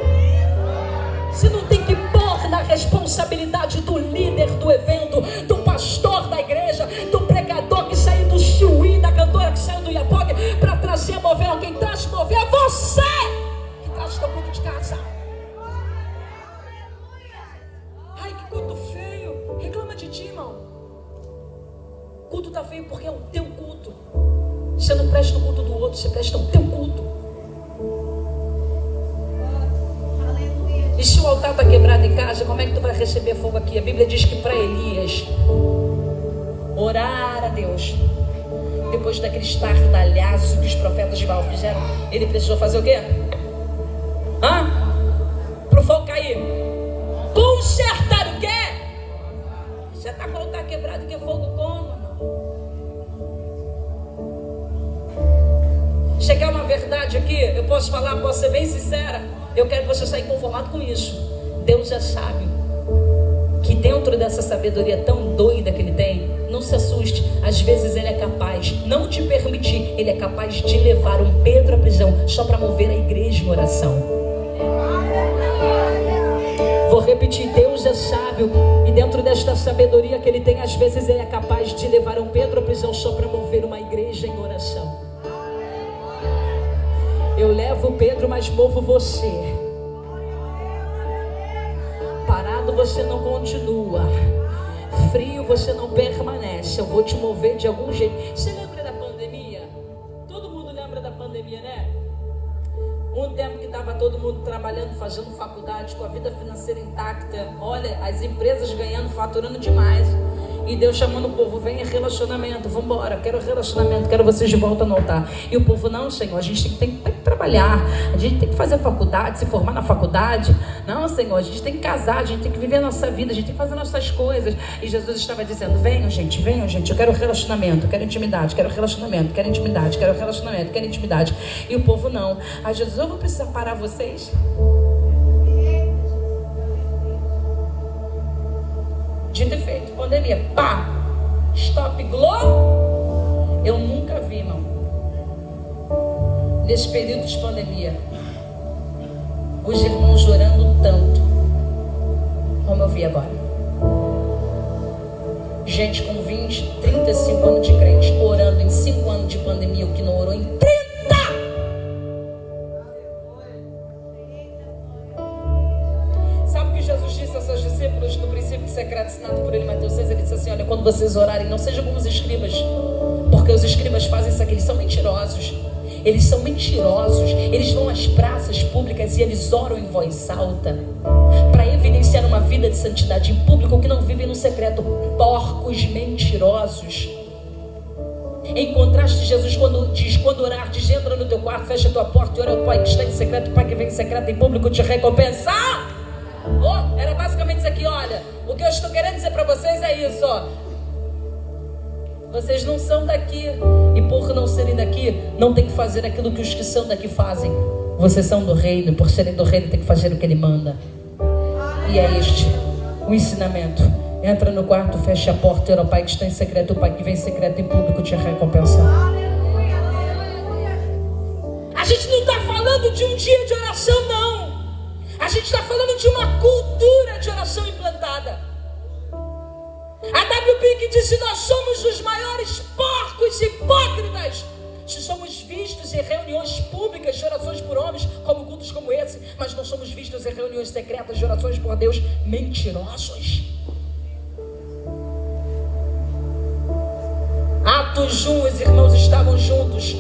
Você não tem que pôr na responsabilidade do líder do evento, do pastor da igreja, do pregador que saiu do Chuí, da cantora que saiu do Iapoque, para trazer mover. Alguém traz mover, é você que traz o teu culto de casa. Ai, que culto feio. Reclama de ti, irmão. Culto tá feio porque é o teu culto. Você não presta o culto do outro, você presta o teu culto. E se o altar está quebrado em casa, como é que tu vai receber fogo aqui? A Bíblia diz que para Elias orar a Deus, depois daquele estardalhaço que os profetas de Baal fizeram, ele precisou fazer o quê? Para o fogo cair. Consertar o quê? Você está com o altar quebrado, que fogo como, irmão? Você quer uma verdade aqui? Eu posso falar, posso ser bem sincera. Eu quero que você saia conformado com isso. Deus é sábio. Que dentro dessa sabedoria tão doida que Ele tem, não se assuste. Às vezes Ele é capaz, não te permitir, Ele é capaz de levar um Pedro à prisão só para mover a igreja em oração. Vou repetir, Deus é sábio. E dentro desta sabedoria que Ele tem, às vezes Ele é capaz de levar um Pedro à prisão só para mover uma igreja em oração. Eu levo o Pedro, mas movo você. Parado você não continua. Frio você não permanece. Eu vou te mover de algum jeito. Você lembra da pandemia? Todo mundo lembra da pandemia, né? Um tempo que estava todo mundo trabalhando, fazendo faculdade, com a vida financeira intacta. Olha, as empresas ganhando, faturando demais. E Deus chamando o povo, venha relacionamento, vamos embora, quero relacionamento, quero vocês de volta no altar. E o povo, não, Senhor, a gente tem que trabalhar, a gente tem que fazer faculdade, se formar na faculdade. Não, Senhor, a gente tem que casar, a gente tem que viver a nossa vida, a gente tem que fazer nossas coisas. E Jesus estava dizendo, venham gente, eu quero relacionamento, quero intimidade, quero relacionamento, quero intimidade, quero relacionamento, quero intimidade. E o povo não. Jesus, eu vou precisar parar vocês. Dito e feito, pandemia, pá, stop, glow. Eu nunca vi, irmão, nesse período de pandemia, os irmãos orando tanto como eu vi agora. Gente com 20, 35 anos de crente, orando em 5 anos de pandemia, o que não orou em 30. Sabe o que Jesus disse aos seus discípulos no princípio secreto ensinado por ele, Mateus 6? Ele disse assim, olha, quando vocês orarem, não sejam como os escribas, porque os escribas fazem isso aqui, eles são mentirosos. Eles são mentirosos, eles vão às praças públicas e eles oram em voz alta para evidenciar uma vida de santidade em público que não vivem no secreto. Porcos mentirosos. Em contraste, Jesus quando diz, quando orar, diz, entra no teu quarto, fecha a tua porta e ora ao Pai que está em secreto, o Pai que vem em secreto em público te recompensar. Oh, era basicamente isso aqui, olha, o que eu estou querendo dizer para vocês é isso, ó. Vocês não são daqui, e por não serem daqui, não tem que fazer aquilo que os que são daqui fazem. Vocês são do reino, por serem do reino tem que fazer o que ele manda. E é este o ensinamento. Entra no quarto, fecha a porta, ora ao Pai que está em secreto, o Pai que vem em secreto em público te recompensar. A gente não está falando de um dia de oração, não. A gente está falando de uma cultura de oração implantada. A W. Pink disse, nós somos os maiores porcos hipócritas se somos vistos em reuniões públicas de orações por homens, como cultos como esse, mas não somos vistos em reuniões secretas de orações por Deus, mentirosos. Atos 1, os irmãos estavam juntos,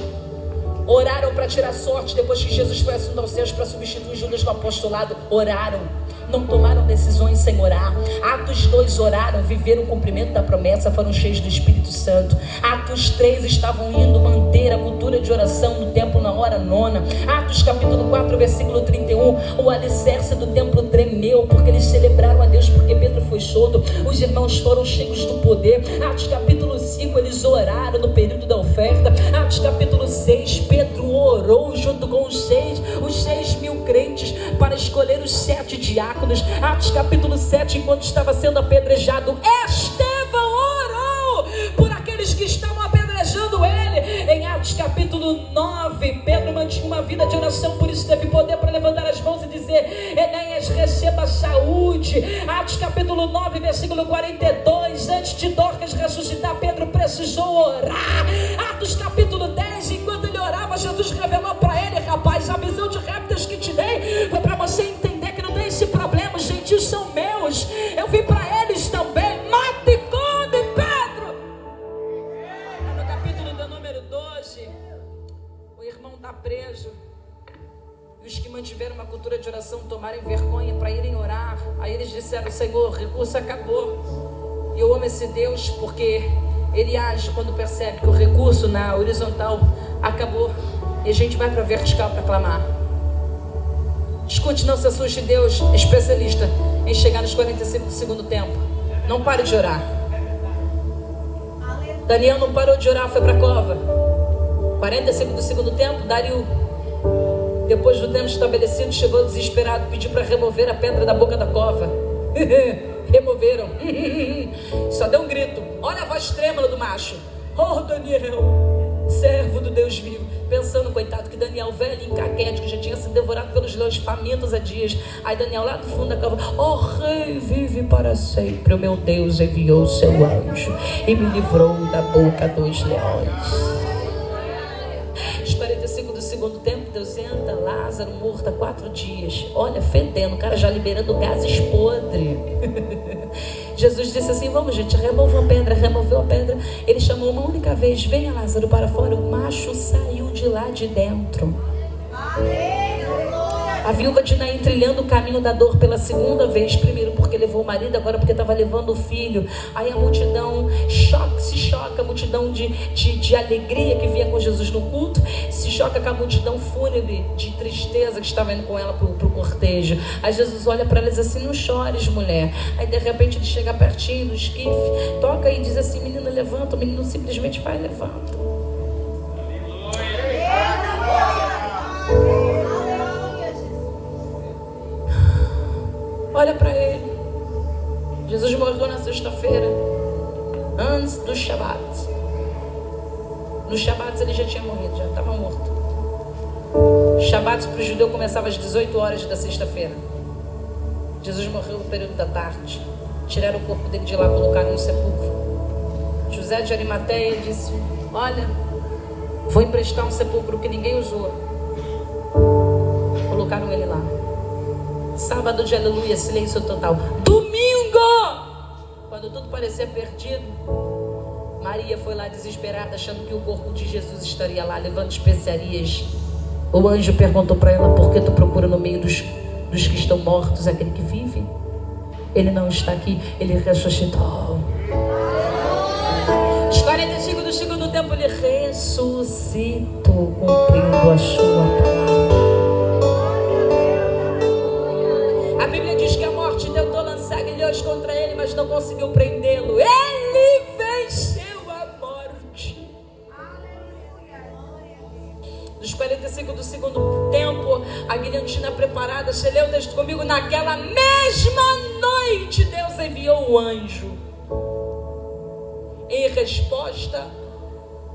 oraram para tirar sorte depois que Jesus foi assunto aos céus para substituir Judas no apostolado. Oraram, não tomaram decisões sem orar. Atos 2, oraram, viveram o cumprimento da promessa, foram cheios do Espírito Santo. Atos 3, estavam indo manter a cultura de oração no templo na hora nona. Atos capítulo 4, versículo 31, o alicerce do templo tremeu, porque eles celebraram a Deus, porque Pedro foi solto. Os irmãos foram cheios do poder. Atos capítulo 5, eles oraram no período da oferta. Atos capítulo 6, Pedro orou junto com os 6.000 crentes para escolher os 7 diáconos. Atos capítulo 7, enquanto estava sendo apedrejado, Estevão orou por aqueles que estavam apedrejando ele. Em Atos capítulo 9, Pedro mantinha uma vida de oração, por isso teve poder para levantar as mãos e dizer, Enéas, receba saúde. Atos capítulo 9, versículo 42, antes de Dorcas ressuscitar, Pedro precisou orar. Atos capítulo 10, enquanto ele orava, Jesus revelou para ele, rapaz, a visão de répteis que te dei foi para você entender que não tem esse problema, os gentios são meus, eu vim para eles também. Mata e come, Pedro. No capítulo do número 12, o irmão está preso, e os que mantiveram uma cultura de oração tomaram vergonha para irem orar. Aí eles disseram, Senhor, o recurso acabou. E eu amo esse Deus porque ele age quando percebe que o recurso na horizontal acabou, e a gente vai para a vertical para clamar. Escute, não se assuste, Deus é especialista em chegar nos 45 do segundo tempo. Não pare de orar. Daniel não parou de orar, foi para a cova. 45 do segundo tempo, Dario, depois do tempo estabelecido, chegou desesperado, pediu para remover a pedra da boca da cova. Removeram. Só deu um grito. Olha a voz trêmula do macho. Oh, Daniel, servo do Deus vivo. Pensando, coitado, que Daniel, velho e caquético, já tinha sido devorado pelos leões famintos há dias. Aí Daniel, lá do fundo da cova, ó rei, vive para sempre. O meu Deus enviou o seu anjo e me livrou da boca dos leões. Os 45 do segundo tempo, Deus entra, Lázaro morto há 4 dias. Olha, fedendo, o cara já liberando gases podres. Jesus disse assim, vamos gente, removeu a pedra. Ele chamou uma única vez, venha Lázaro para fora. O macho saiu de lá de dentro. Amém. A viúva de Naim trilhando o caminho da dor pela segunda vez. Primeiro porque levou o marido, agora porque estava levando o filho. Aí a multidão se choca. A multidão de alegria que vinha com Jesus no culto se choca com a multidão fúnebre de tristeza que estava indo com ela pro cortejo. Aí Jesus olha para ela e diz assim: não chores, mulher. Aí de repente ele chega pertinho do esquife, toca e diz assim: menina, levanta. O menino simplesmente vai, levanta. Olha para ele. Jesus morreu na sexta-feira, antes do Shabat. No Shabat ele já tinha morrido, já estava morto. Shabat para o judeu começava às 18 horas da sexta-feira. Jesus morreu no período da tarde. Tiraram o corpo dele de lá, colocaram no sepulcro. José de Arimateia disse: olha, vou emprestar um sepulcro que ninguém usou. Colocaram ele lá. Sábado de aleluia, silêncio total. Domingo, quando tudo parecia perdido, Maria foi lá desesperada, achando que o corpo de Jesus estaria lá, levando especiarias. O anjo perguntou para ela: por que tu procura no meio dos que estão mortos aquele que vive? Ele não está aqui, ele ressuscitou. Os 45 do segundo tempo ele ressuscitou, cumprindo a sua palavra. A Bíblia diz que a morte tentou lançar aguilhões contra ele, mas não conseguiu prendê-lo. Ele venceu a morte. Dos 45 do segundo tempo, a guilhotina preparada. Você leu o texto comigo? Naquela mesma noite, Deus enviou um anjo em resposta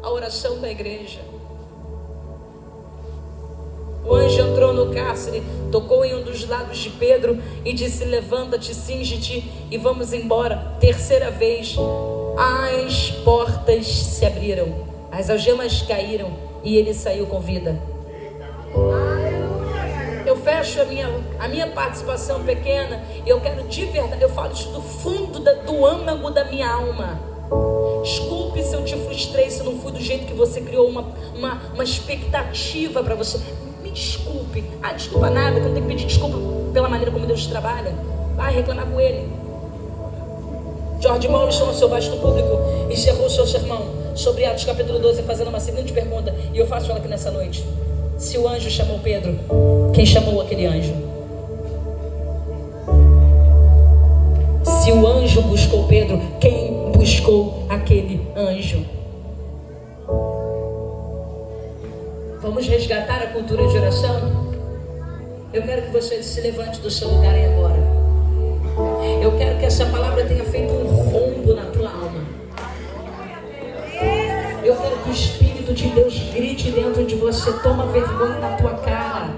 à oração da igreja. O anjo entrou no cárcere, tocou em um dos lados de Pedro e disse: levanta-te, cinge-te e vamos embora. Terceira vez, as portas se abriram, as algemas caíram e ele saiu com vida. Eu fecho a minha participação pequena. Eu quero de verdade, eu falo isso do fundo do âmago da minha alma. Desculpe se eu te frustrei, se não fui do jeito que você criou uma expectativa para você. Me desculpe. Desculpa nada, que eu não tenho que pedir desculpa pela maneira como Deus trabalha. Vai reclamar com ele. George Morrison, ao seu vasto público, encerrou o seu sermão sobre Atos capítulo 12 fazendo uma seguinte pergunta, e eu faço ela aqui nessa noite: se o anjo chamou Pedro, quem chamou aquele anjo? Se o anjo buscou Pedro, quem buscou aquele anjo? Vamos resgatar a cultura de oração? Eu quero que você se levante do seu lugar aí agora. Eu quero que essa palavra tenha feito um rombo na tua alma. Eu quero que o Espírito de Deus grite dentro de você: toma vergonha na tua cara.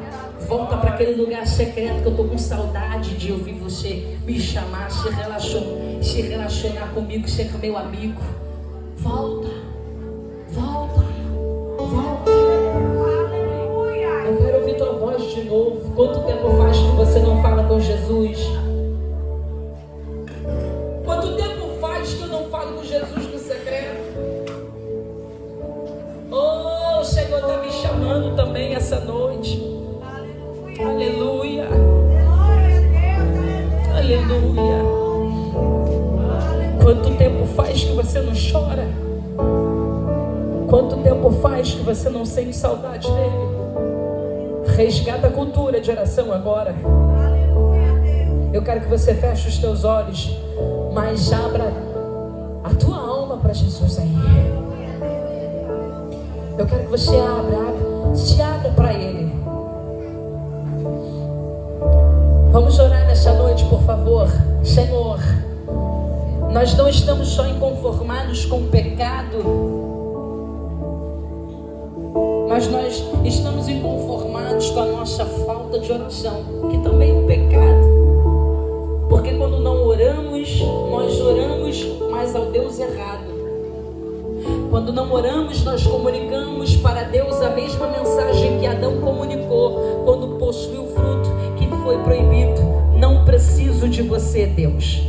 Volta para aquele lugar secreto que eu estou com saudade de ouvir você me chamar, se relacionar comigo, ser meu amigo. Volta, volta, volta. Eu quero ouvir tua voz de novo. Quanto tempo faz que você não fala com Jesus? Quanto tempo faz que eu não falo com Jesus no secreto? Oh, o Senhor está me chamando também essa noite. Aleluia. Aleluia. Quanto tempo faz que você não chora? Quanto tempo faz que você não sente saudade dele? Resgata a cultura de oração agora. Eu quero que você feche os teus olhos, mas abra a tua alma para Jesus aí. Eu quero que você se abra para Ele. Vamos orar nessa noite, por favor. Senhor, nós não estamos só inconformados com o pecado, mas nós estamos inconformados com a nossa falta de oração, que também é um pecado. Porque quando não oramos, nós oramos mais ao Deus errado. Quando não oramos, nós comunicamos para Deus a mesma mensagem que Adão comunicou quando possuiu o fruto que foi proibido: não preciso de você, Deus.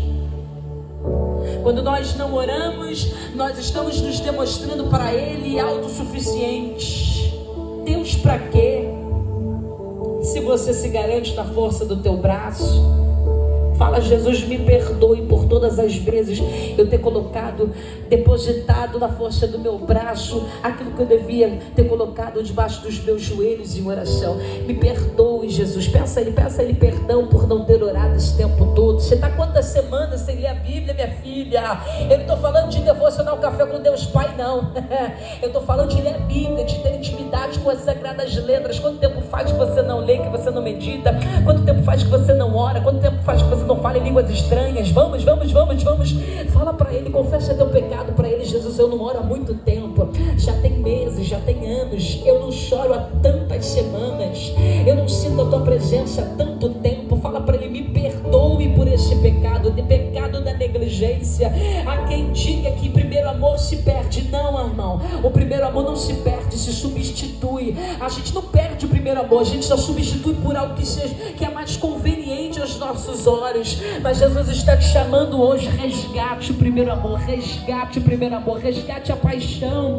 Quando nós não oramos, nós estamos nos demonstrando para Ele autossuficientes. Deus, para quê? Se você se garante na força do teu braço, fala: Jesus, me perdoe por todas as vezes eu ter depositado na força do meu braço aquilo que eu devia ter colocado debaixo dos meus joelhos em oração. Me perdoe, Jesus. Peça a Ele perdão por não ter orado esse tempo todo. Você está quantas semanas sem ler a Bíblia, minha filha? Eu não estou falando de devocionar o café com Deus Pai, não. Eu estou falando de ler a Bíblia, de ter intimidade com as sagradas letras. Quanto tempo faz que você não lê, que você não medita? Quanto tempo faz que você não ora? Quanto tempo faz que você não fala em línguas estranhas? Vamos. Fala para Ele, confessa teu pecado para Ele. Jesus, eu não oro há muito tempo. Já tem meses, já tem anos. Eu não choro há tantas semanas. Eu não sinto a tua presença há tanto tempo. Fala para Ele: me perdoe por esse pecado, de pecado da negligência. Há quem diga que primeiro amor se perde. Não, irmão. O primeiro amor não se perde, se substitui. A gente não perde o primeiro amor, a gente só substitui por algo que é mais conveniente aos nossos olhos. Mas Jesus está te chamando hoje: resgate o primeiro amor, resgate o primeiro amor, resgate a paixão,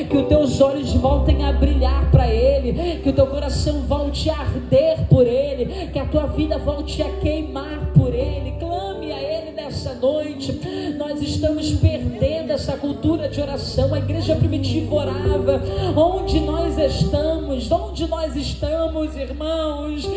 que os teus olhos voltem a brilhar para Ele, que o teu coração volte a arder por Ele, que a tua vida volte a queimar por Ele. Clame a Ele nessa noite. Nós estamos perdendo essa cultura de oração. A igreja primitiva orava. Onde nós estamos, irmãos?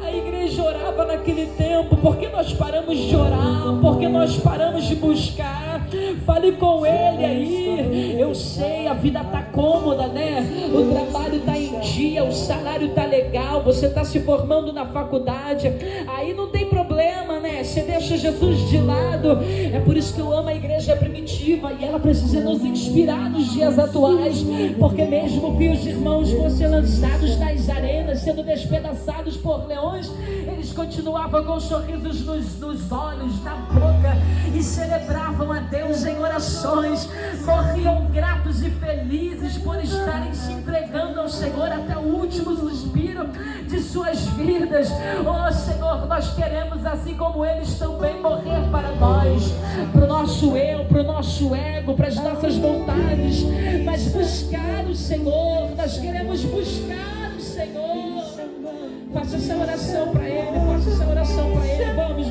A igreja orava naquele tempo. Por que nós paramos de orar? Por que nós paramos de buscar? Fale com Ele aí. Eu sei, a vida está cômoda, né? O trabalho está em dia, o salário está legal, você está se formando na faculdade, aí não tem problema, né? Você deixa Jesus de lado. É por isso que eu amo a igreja primitiva, e ela precisa nos inspirar nos dias atuais, porque mesmo que os irmãos fossem lançados nas arenas, sendo despedaçados por leões, eles continuavam com sorrisos nos olhos, na boca, e celebravam a Deus em orações. Morriam gratos e felizes por estarem se entregando ao Senhor até o último suspiro de suas vidas. Oh Senhor, nós queremos, assim como eles, também morrer para nós, para o nosso eu, para o nosso ego, para as nossas vontades, mas buscar o Senhor. Nós queremos buscar o Senhor. Faça essa oração para Ele, faça essa oração para Ele. Vamos.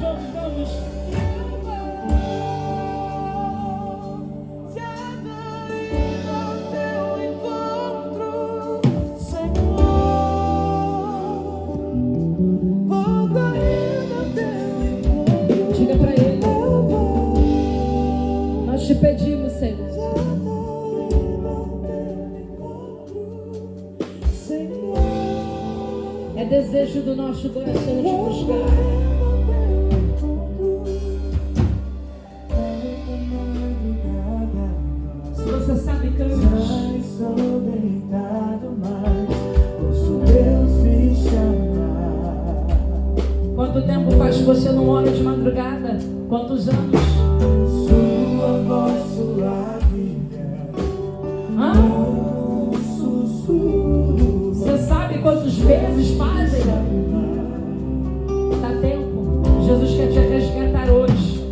Diga para Ele: nós te pedimos, Senhor. É desejo do nosso coração te buscar. Se você sabe, cante. Sou deitado, mas ouço Deus me chamar. Quanto tempo faz que você não ora de madrugada? Quantos anos? Sua voz, sua vida. Sussurro. Você sabe quantos meses fazem? Dá tempo. Jesus quer te resgatar hoje.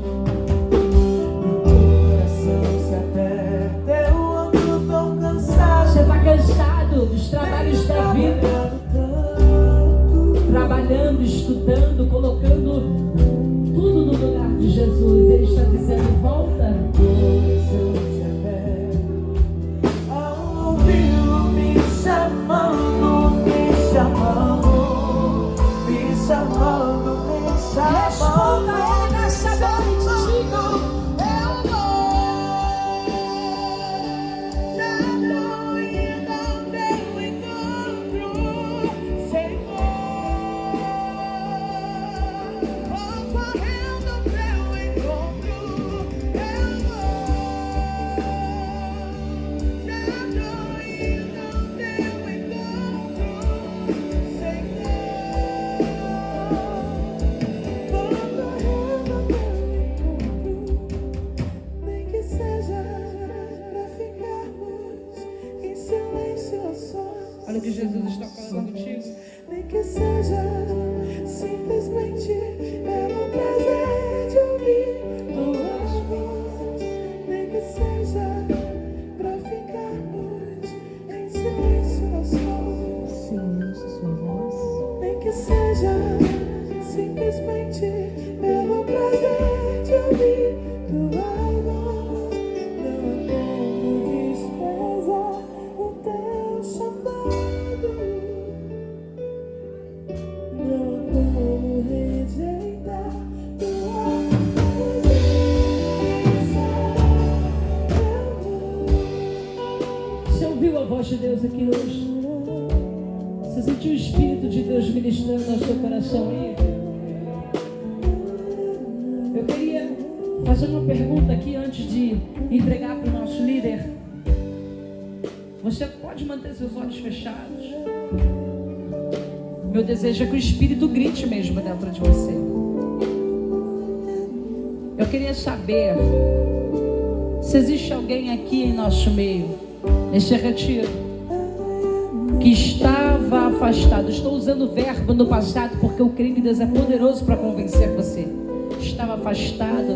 Meu coração se aperta, eu ando tão cansado. Você está cansado dos trabalhos da vida, trabalhando, estudando, colocando tudo no lugar de Jesus. Ele está dizendo: volta. Ao ouvi-lo me chamando, me chamando. Responda Ele nessa noite, digo: eu vou. Já estou indo ao teu encontro, Senhor. Vou correndo ao teu encontro, eu vou. Já estou indo ao teu encontro, Senhor. Deus aqui hoje? Você sentiu o Espírito de Deus ministrando ao seu coração aí? Eu queria fazer uma pergunta aqui antes de entregar para o nosso líder. Você pode manter seus olhos fechados. Meu desejo é que o Espírito grite mesmo dentro de você. Eu queria saber se existe alguém aqui em nosso meio, nesse retiro, que estava afastado. Estou usando o verbo no passado porque eu creio que Deus é poderoso para convencer você. Estava afastado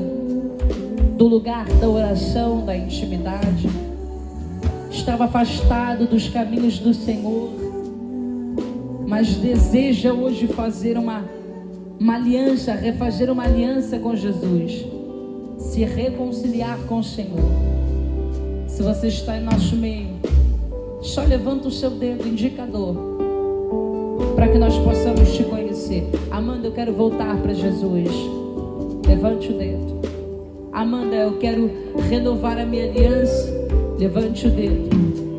do lugar da oração, da intimidade. Estava afastado dos caminhos do Senhor, mas deseja hoje fazer uma aliança, refazer uma aliança com Jesus, se reconciliar com o Senhor. Se você está em nosso meio, só levanta o seu dedo indicador para que nós possamos te conhecer. Amanda, eu quero voltar para Jesus. Levante o dedo. Amanda, eu quero renovar a minha aliança. Levante o dedo.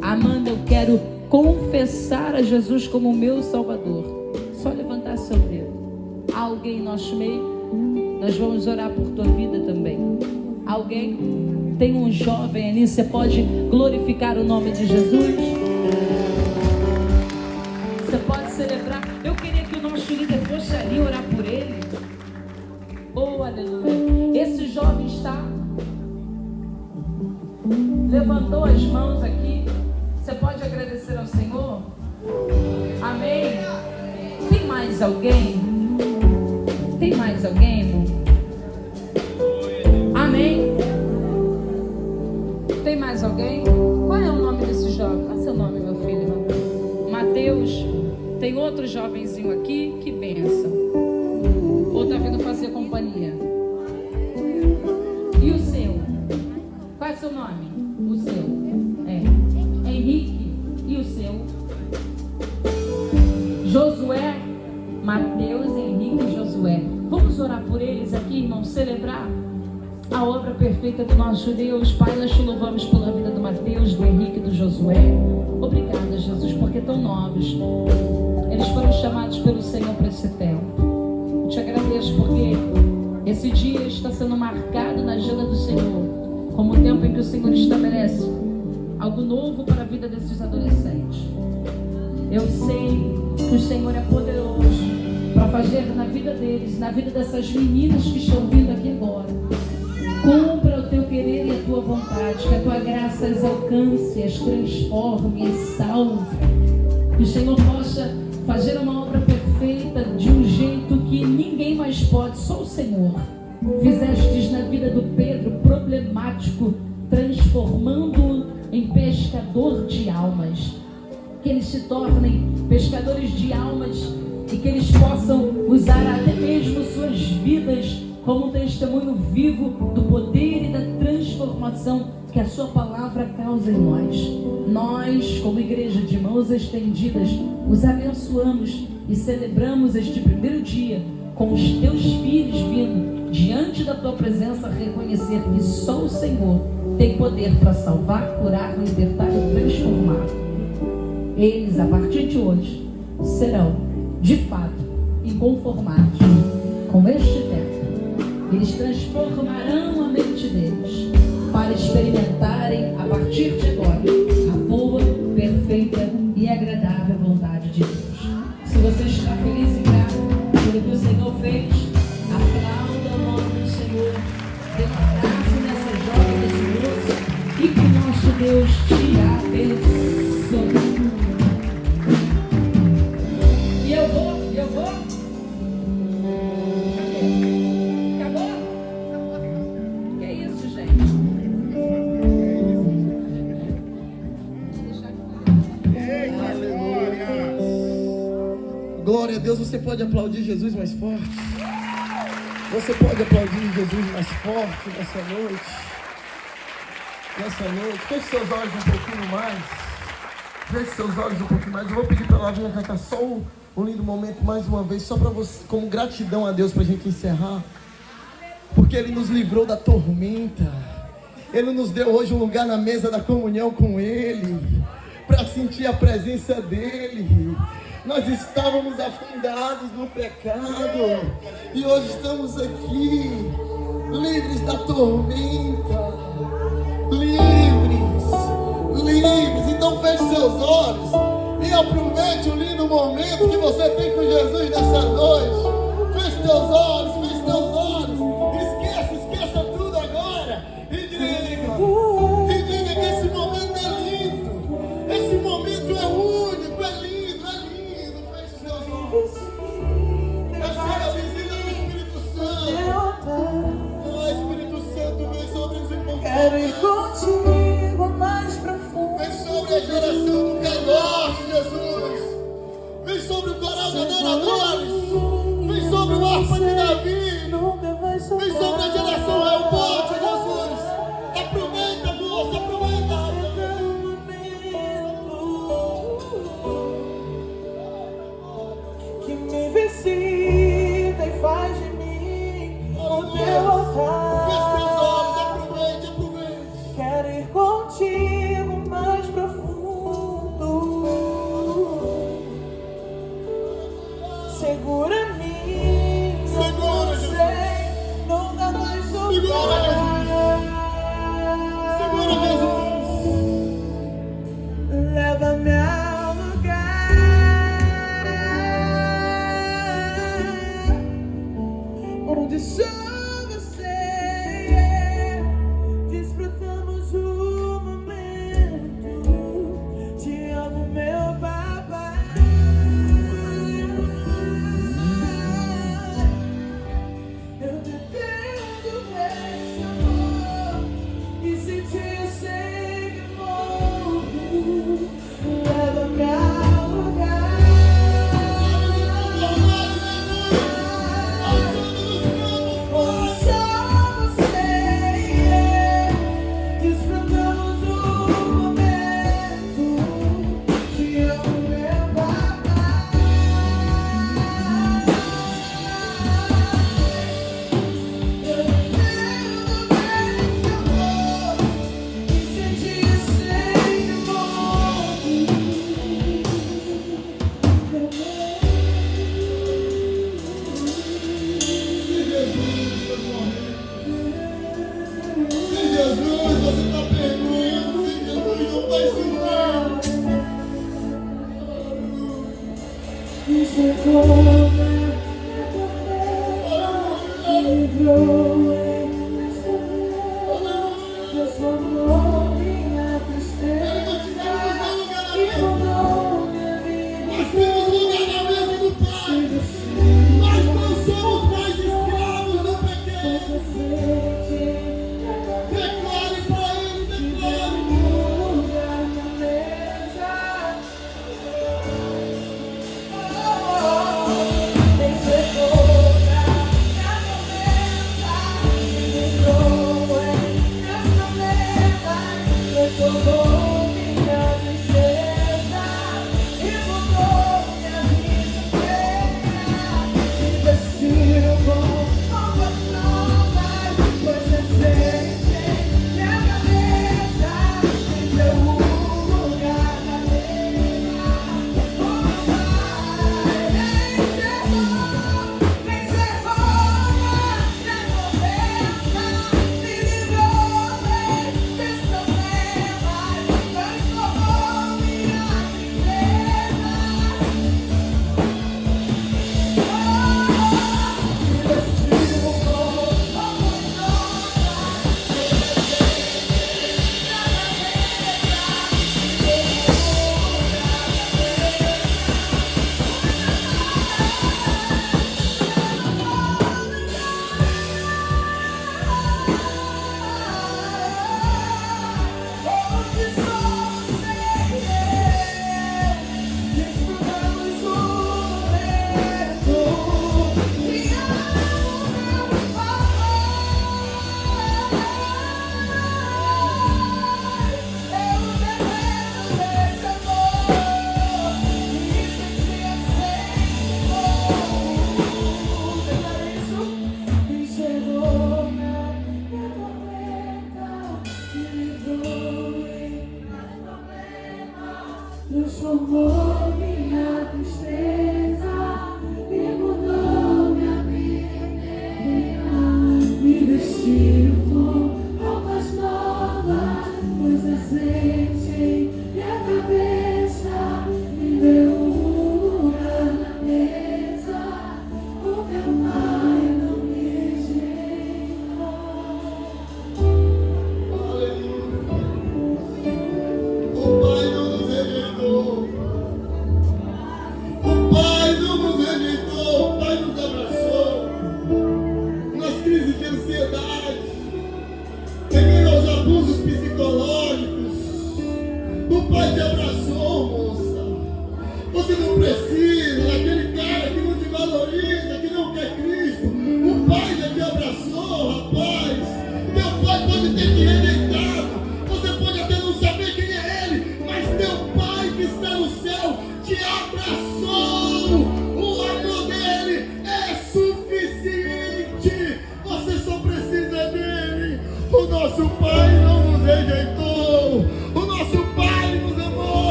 Amanda, eu quero confessar a Jesus como meu Salvador. Só levantar seu dedo. Há alguém em nosso meio? Nós vamos orar por tua vida também. Alguém? Tem um jovem ali, você pode glorificar o nome de Jesus? Você pode celebrar. Eu queria que o nosso líder fosse ali orar por ele. Oh, aleluia. Esse jovem levantou as mãos aqui. Você pode agradecer ao Senhor? Amém? Tem mais alguém? Tem mais alguém, irmão? Amém? Tem mais alguém? Qual é o nome desse jovem? Qual é o seu nome, meu filho? Mateus. Tem outro jovenzinho aqui? Que bênção. Ou tá vindo fazer companhia? E o seu? Qual é o seu nome? O seu? Henrique. E o seu? Josué. Mateus, Henrique e Josué. Vamos orar por eles aqui, irmãos, celebrar a obra perfeita do nosso Deus. Pai, nós te louvamos pela vida do Mateus, do Henrique e do Josué. Obrigada, Jesus, porque tão novos. Eles foram chamados pelo Senhor para esse tempo. Eu te agradeço porque esse dia está sendo marcado na agenda do Senhor como o tempo em que o Senhor estabelece algo novo para a vida desses adolescentes. Eu sei que o Senhor é poderoso para fazer na vida deles, na vida dessas meninas que estão vindo aqui agora. Cumpra o teu querer e a tua vontade, que a tua graça as alcance, as transforme, as salve. Que o Senhor possa fazer uma obra perfeita de um jeito que ninguém mais pode, só o Senhor. Fizestes na vida do Pedro problemático, transformando-o em pescador de almas. Que eles se tornem pescadores de almas e que eles possam usar até mesmo suas vidas como um testemunho vivo do poder e da transformação que a sua palavra causa em nós. Nós, como igreja de mãos estendidas, os abençoamos e celebramos este primeiro dia com os teus filhos vindo diante da tua presença, reconhecer que só o Senhor tem poder para salvar, curar, libertar e transformar. Eles, a partir de hoje, serão, de fato, inconformados com este tempo. Eles transformarão a mente deles para experimentarem, a partir de agora, a boa, perfeita e agradável vontade de Deus. Se você está feliz e grato pelo que o Senhor fez, aplauda o nome do Senhor, dê um abraço nessa jovem, nesse moço, e que o nosso Deus te abençoe. Eu vou. Acabou? Que isso, gente? Aleluia. Glória a Deus. Você pode aplaudir Jesus mais forte? Você pode aplaudir Jesus mais forte nessa noite? Nessa noite. Feche seus olhos um pouquinho mais. Feche seus olhos um pouquinho mais. Eu vou pedir para ela vir cantar só um lindo momento mais uma vez, só para você, como gratidão a Deus, para a gente encerrar, porque Ele nos livrou da tormenta, Ele nos deu hoje um lugar na mesa da comunhão com Ele, para sentir a presença dEle. Nós estávamos afundados no pecado e hoje estamos aqui, livres da tormenta, livres. Então feche seus olhos e aproveite o lindo momento que você tem com Jesus nessa noite. Feche teus olhos, esqueça tudo agora e diga que esse momento é lindo, esse momento é único, é lindo. Feche seus olhos. Receba a visita do Espírito Santo. Espírito Santo, vem sobre os irmãos. Quero ir contigo mais profundo. Vem sobre a geração do Kairos, Jesus. Vem sobre o coral de adoradores. Vem sobre o harpa de Davi. Vem sobre a geração Reobote, Jesus. Aproveita, moça, aproveita. Que me visita e faz de mim o teu altar. Feche teus olhos, aproveite. Quero ir contigo mais profundo. Segura-me, Segura, Jesus. nunca mais Segura, Jesus. Leva-me ao lugar onde só você desfrutamos o momento. Te amo, meu papai. Eu dependo desse amor e sentir sem morro. Leva-me ao lugar onde só você desfrutamos o momento. Te amo, meu papai. Eu dependo desse amor e sentir sem morro. Se Jesus, você está perdendo. Se Jesus não vai sumir. Me chegou, me livrou, transformou minha tristeza e mudou minha vida. Nós temos lugar na mesa do Pai. Nós não somos mais escravos do pecado. Declare para Ele, declare. Lugar na mesa. Tem cebola na mesa, me livrou nessa mesa, transformou minha tristeza e mudou minha vida inteira. Me vestiu com roupas novas,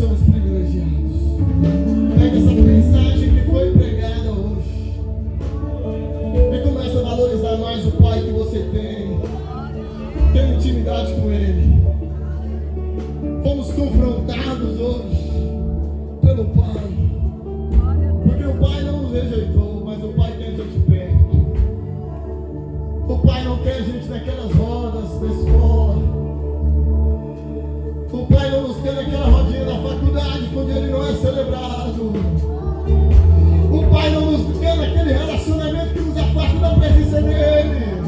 somos privilegiados. Pega essa mensagem que foi pregada hoje e começa a valorizar mais o Pai que você tem. Tem intimidade com Ele. Fomos confrontados hoje pelo Pai, porque o Pai não nos rejeitou, mas o Pai quer a gente perto. O Pai não quer a gente naquelas rodas da escola. O Pai não nos quer naquela rodinha da faculdade, quando Ele não é celebrado. O Pai não nos quer naquele relacionamento que nos afasta da presença dEle.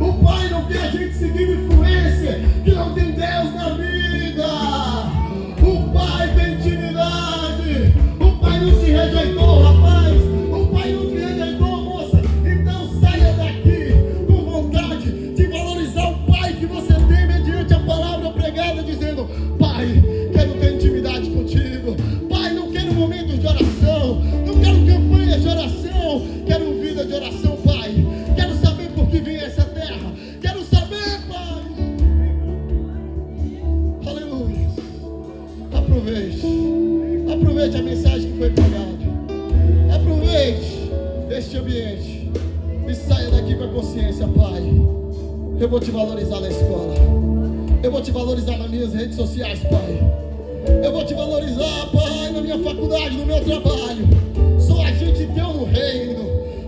O Pai não quer a gente seguir influência que não tem Deus na vida. O Pai tem intimidade. O Pai não te rejeitou, rapaz. O Pai não te rejeitou, moça. Então saia daqui com vontade de valorizar o Pai que você tem mediante a palavra pregada, dizendo: Pai, quero ter intimidade contigo. Pai, não quero momentos de oração, não quero campanhas de oração, quero vida de oração, Pai. Quero saber por que vim a essa terra. Quero saber, Pai. Aleluia. Aproveite a mensagem que foi pregada. Aproveite este ambiente e saia daqui com a consciência: Pai, eu vou te valorizar na escola. Eu vou te valorizar nas minhas redes sociais, Pai. Eu vou te valorizar, Pai, na minha faculdade, no meu trabalho. Sou agente teu no reino.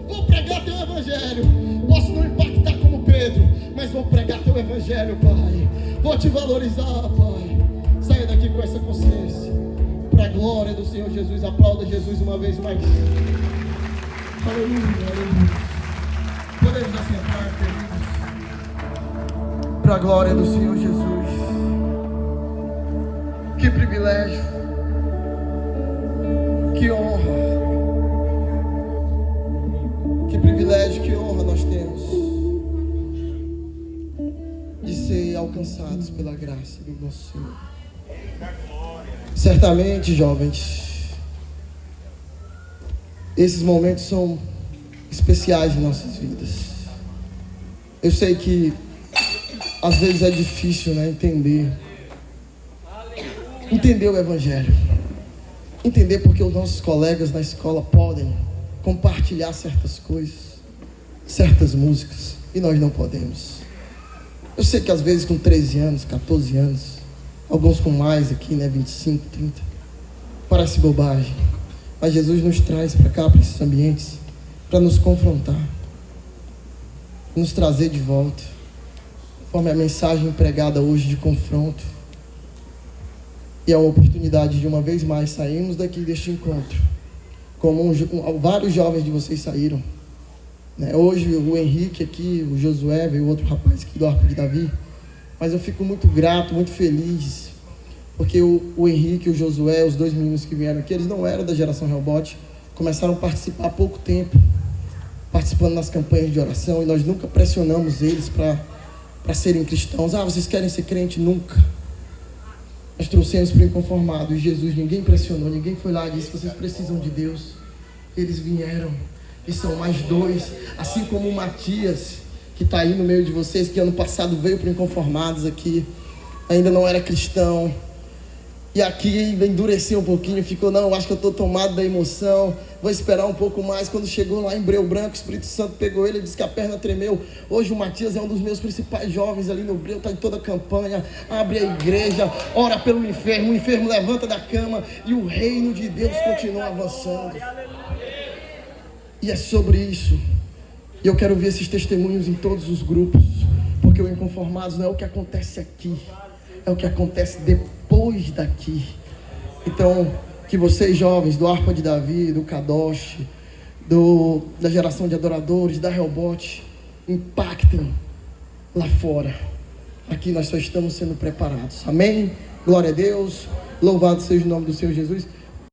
Vou pregar teu evangelho. Posso não impactar como Pedro, mas vou pregar teu evangelho, Pai. Vou te valorizar, Pai. Saia daqui com essa consciência, para a glória do Senhor Jesus. Aplauda Jesus uma vez mais. Aleluia, aleluia. Podemos assentar, queridos, para a glória do Senhor Jesus. Que privilégio, que honra, que privilégio, que honra nós temos de ser alcançados pela graça do nosso Senhor. Certamente, jovens, esses momentos são especiais em nossas vidas. Eu sei que às vezes é difícil, né, entender o Evangelho. Entender porque os nossos colegas na escola podem compartilhar certas coisas, certas músicas, e nós não podemos. Eu sei que às vezes com 13 anos, 14 anos, alguns com mais aqui, né, 25, 30, parece bobagem. Mas Jesus nos traz para cá, para esses ambientes, para nos confrontar, nos trazer de volta, conforme a mensagem pregada hoje de confronto. E é uma oportunidade de uma vez mais sairmos daqui deste encontro, como vários jovens de vocês saíram, né? Hoje o Henrique aqui, o Josué, veio outro rapaz aqui do Arco de Davi. Mas eu fico muito grato, muito feliz, porque o Henrique e o Josué, os dois meninos que vieram aqui, eles não eram da geração Hellbot, começaram a participar há pouco tempo, participando nas campanhas de oração, e nós nunca pressionamos eles para serem cristãos. Ah, vocês querem ser crente? Nunca. Nós trouxemos para o inconformado, e Jesus, ninguém pressionou, ninguém foi lá e disse: vocês precisam de Deus. Eles vieram, e são mais dois, assim como o Matias, que está aí no meio de vocês, que ano passado veio para o Inconformados aqui, ainda não era cristão, e aqui ainda endureceu um pouquinho, ficou: não, acho que eu estou tomado da emoção, vou esperar um pouco mais. Quando chegou lá em Breu Branco, o Espírito Santo pegou ele e disse que a perna tremeu. Hoje o Matias é um dos meus principais jovens ali no Breu, está em toda a campanha, abre a igreja, ora pelo enfermo, o enfermo levanta da cama, e o reino de Deus continua avançando. E é sobre isso. E eu quero ver esses testemunhos em todos os grupos, porque o Inconformados não é o que acontece aqui, é o que acontece depois daqui. Então, que vocês jovens do Arpa de Davi, do Kadosh, da geração de adoradores, da Hellbot, impactem lá fora. Aqui nós só estamos sendo preparados. Amém? Glória a Deus. Louvado seja o nome do Senhor Jesus.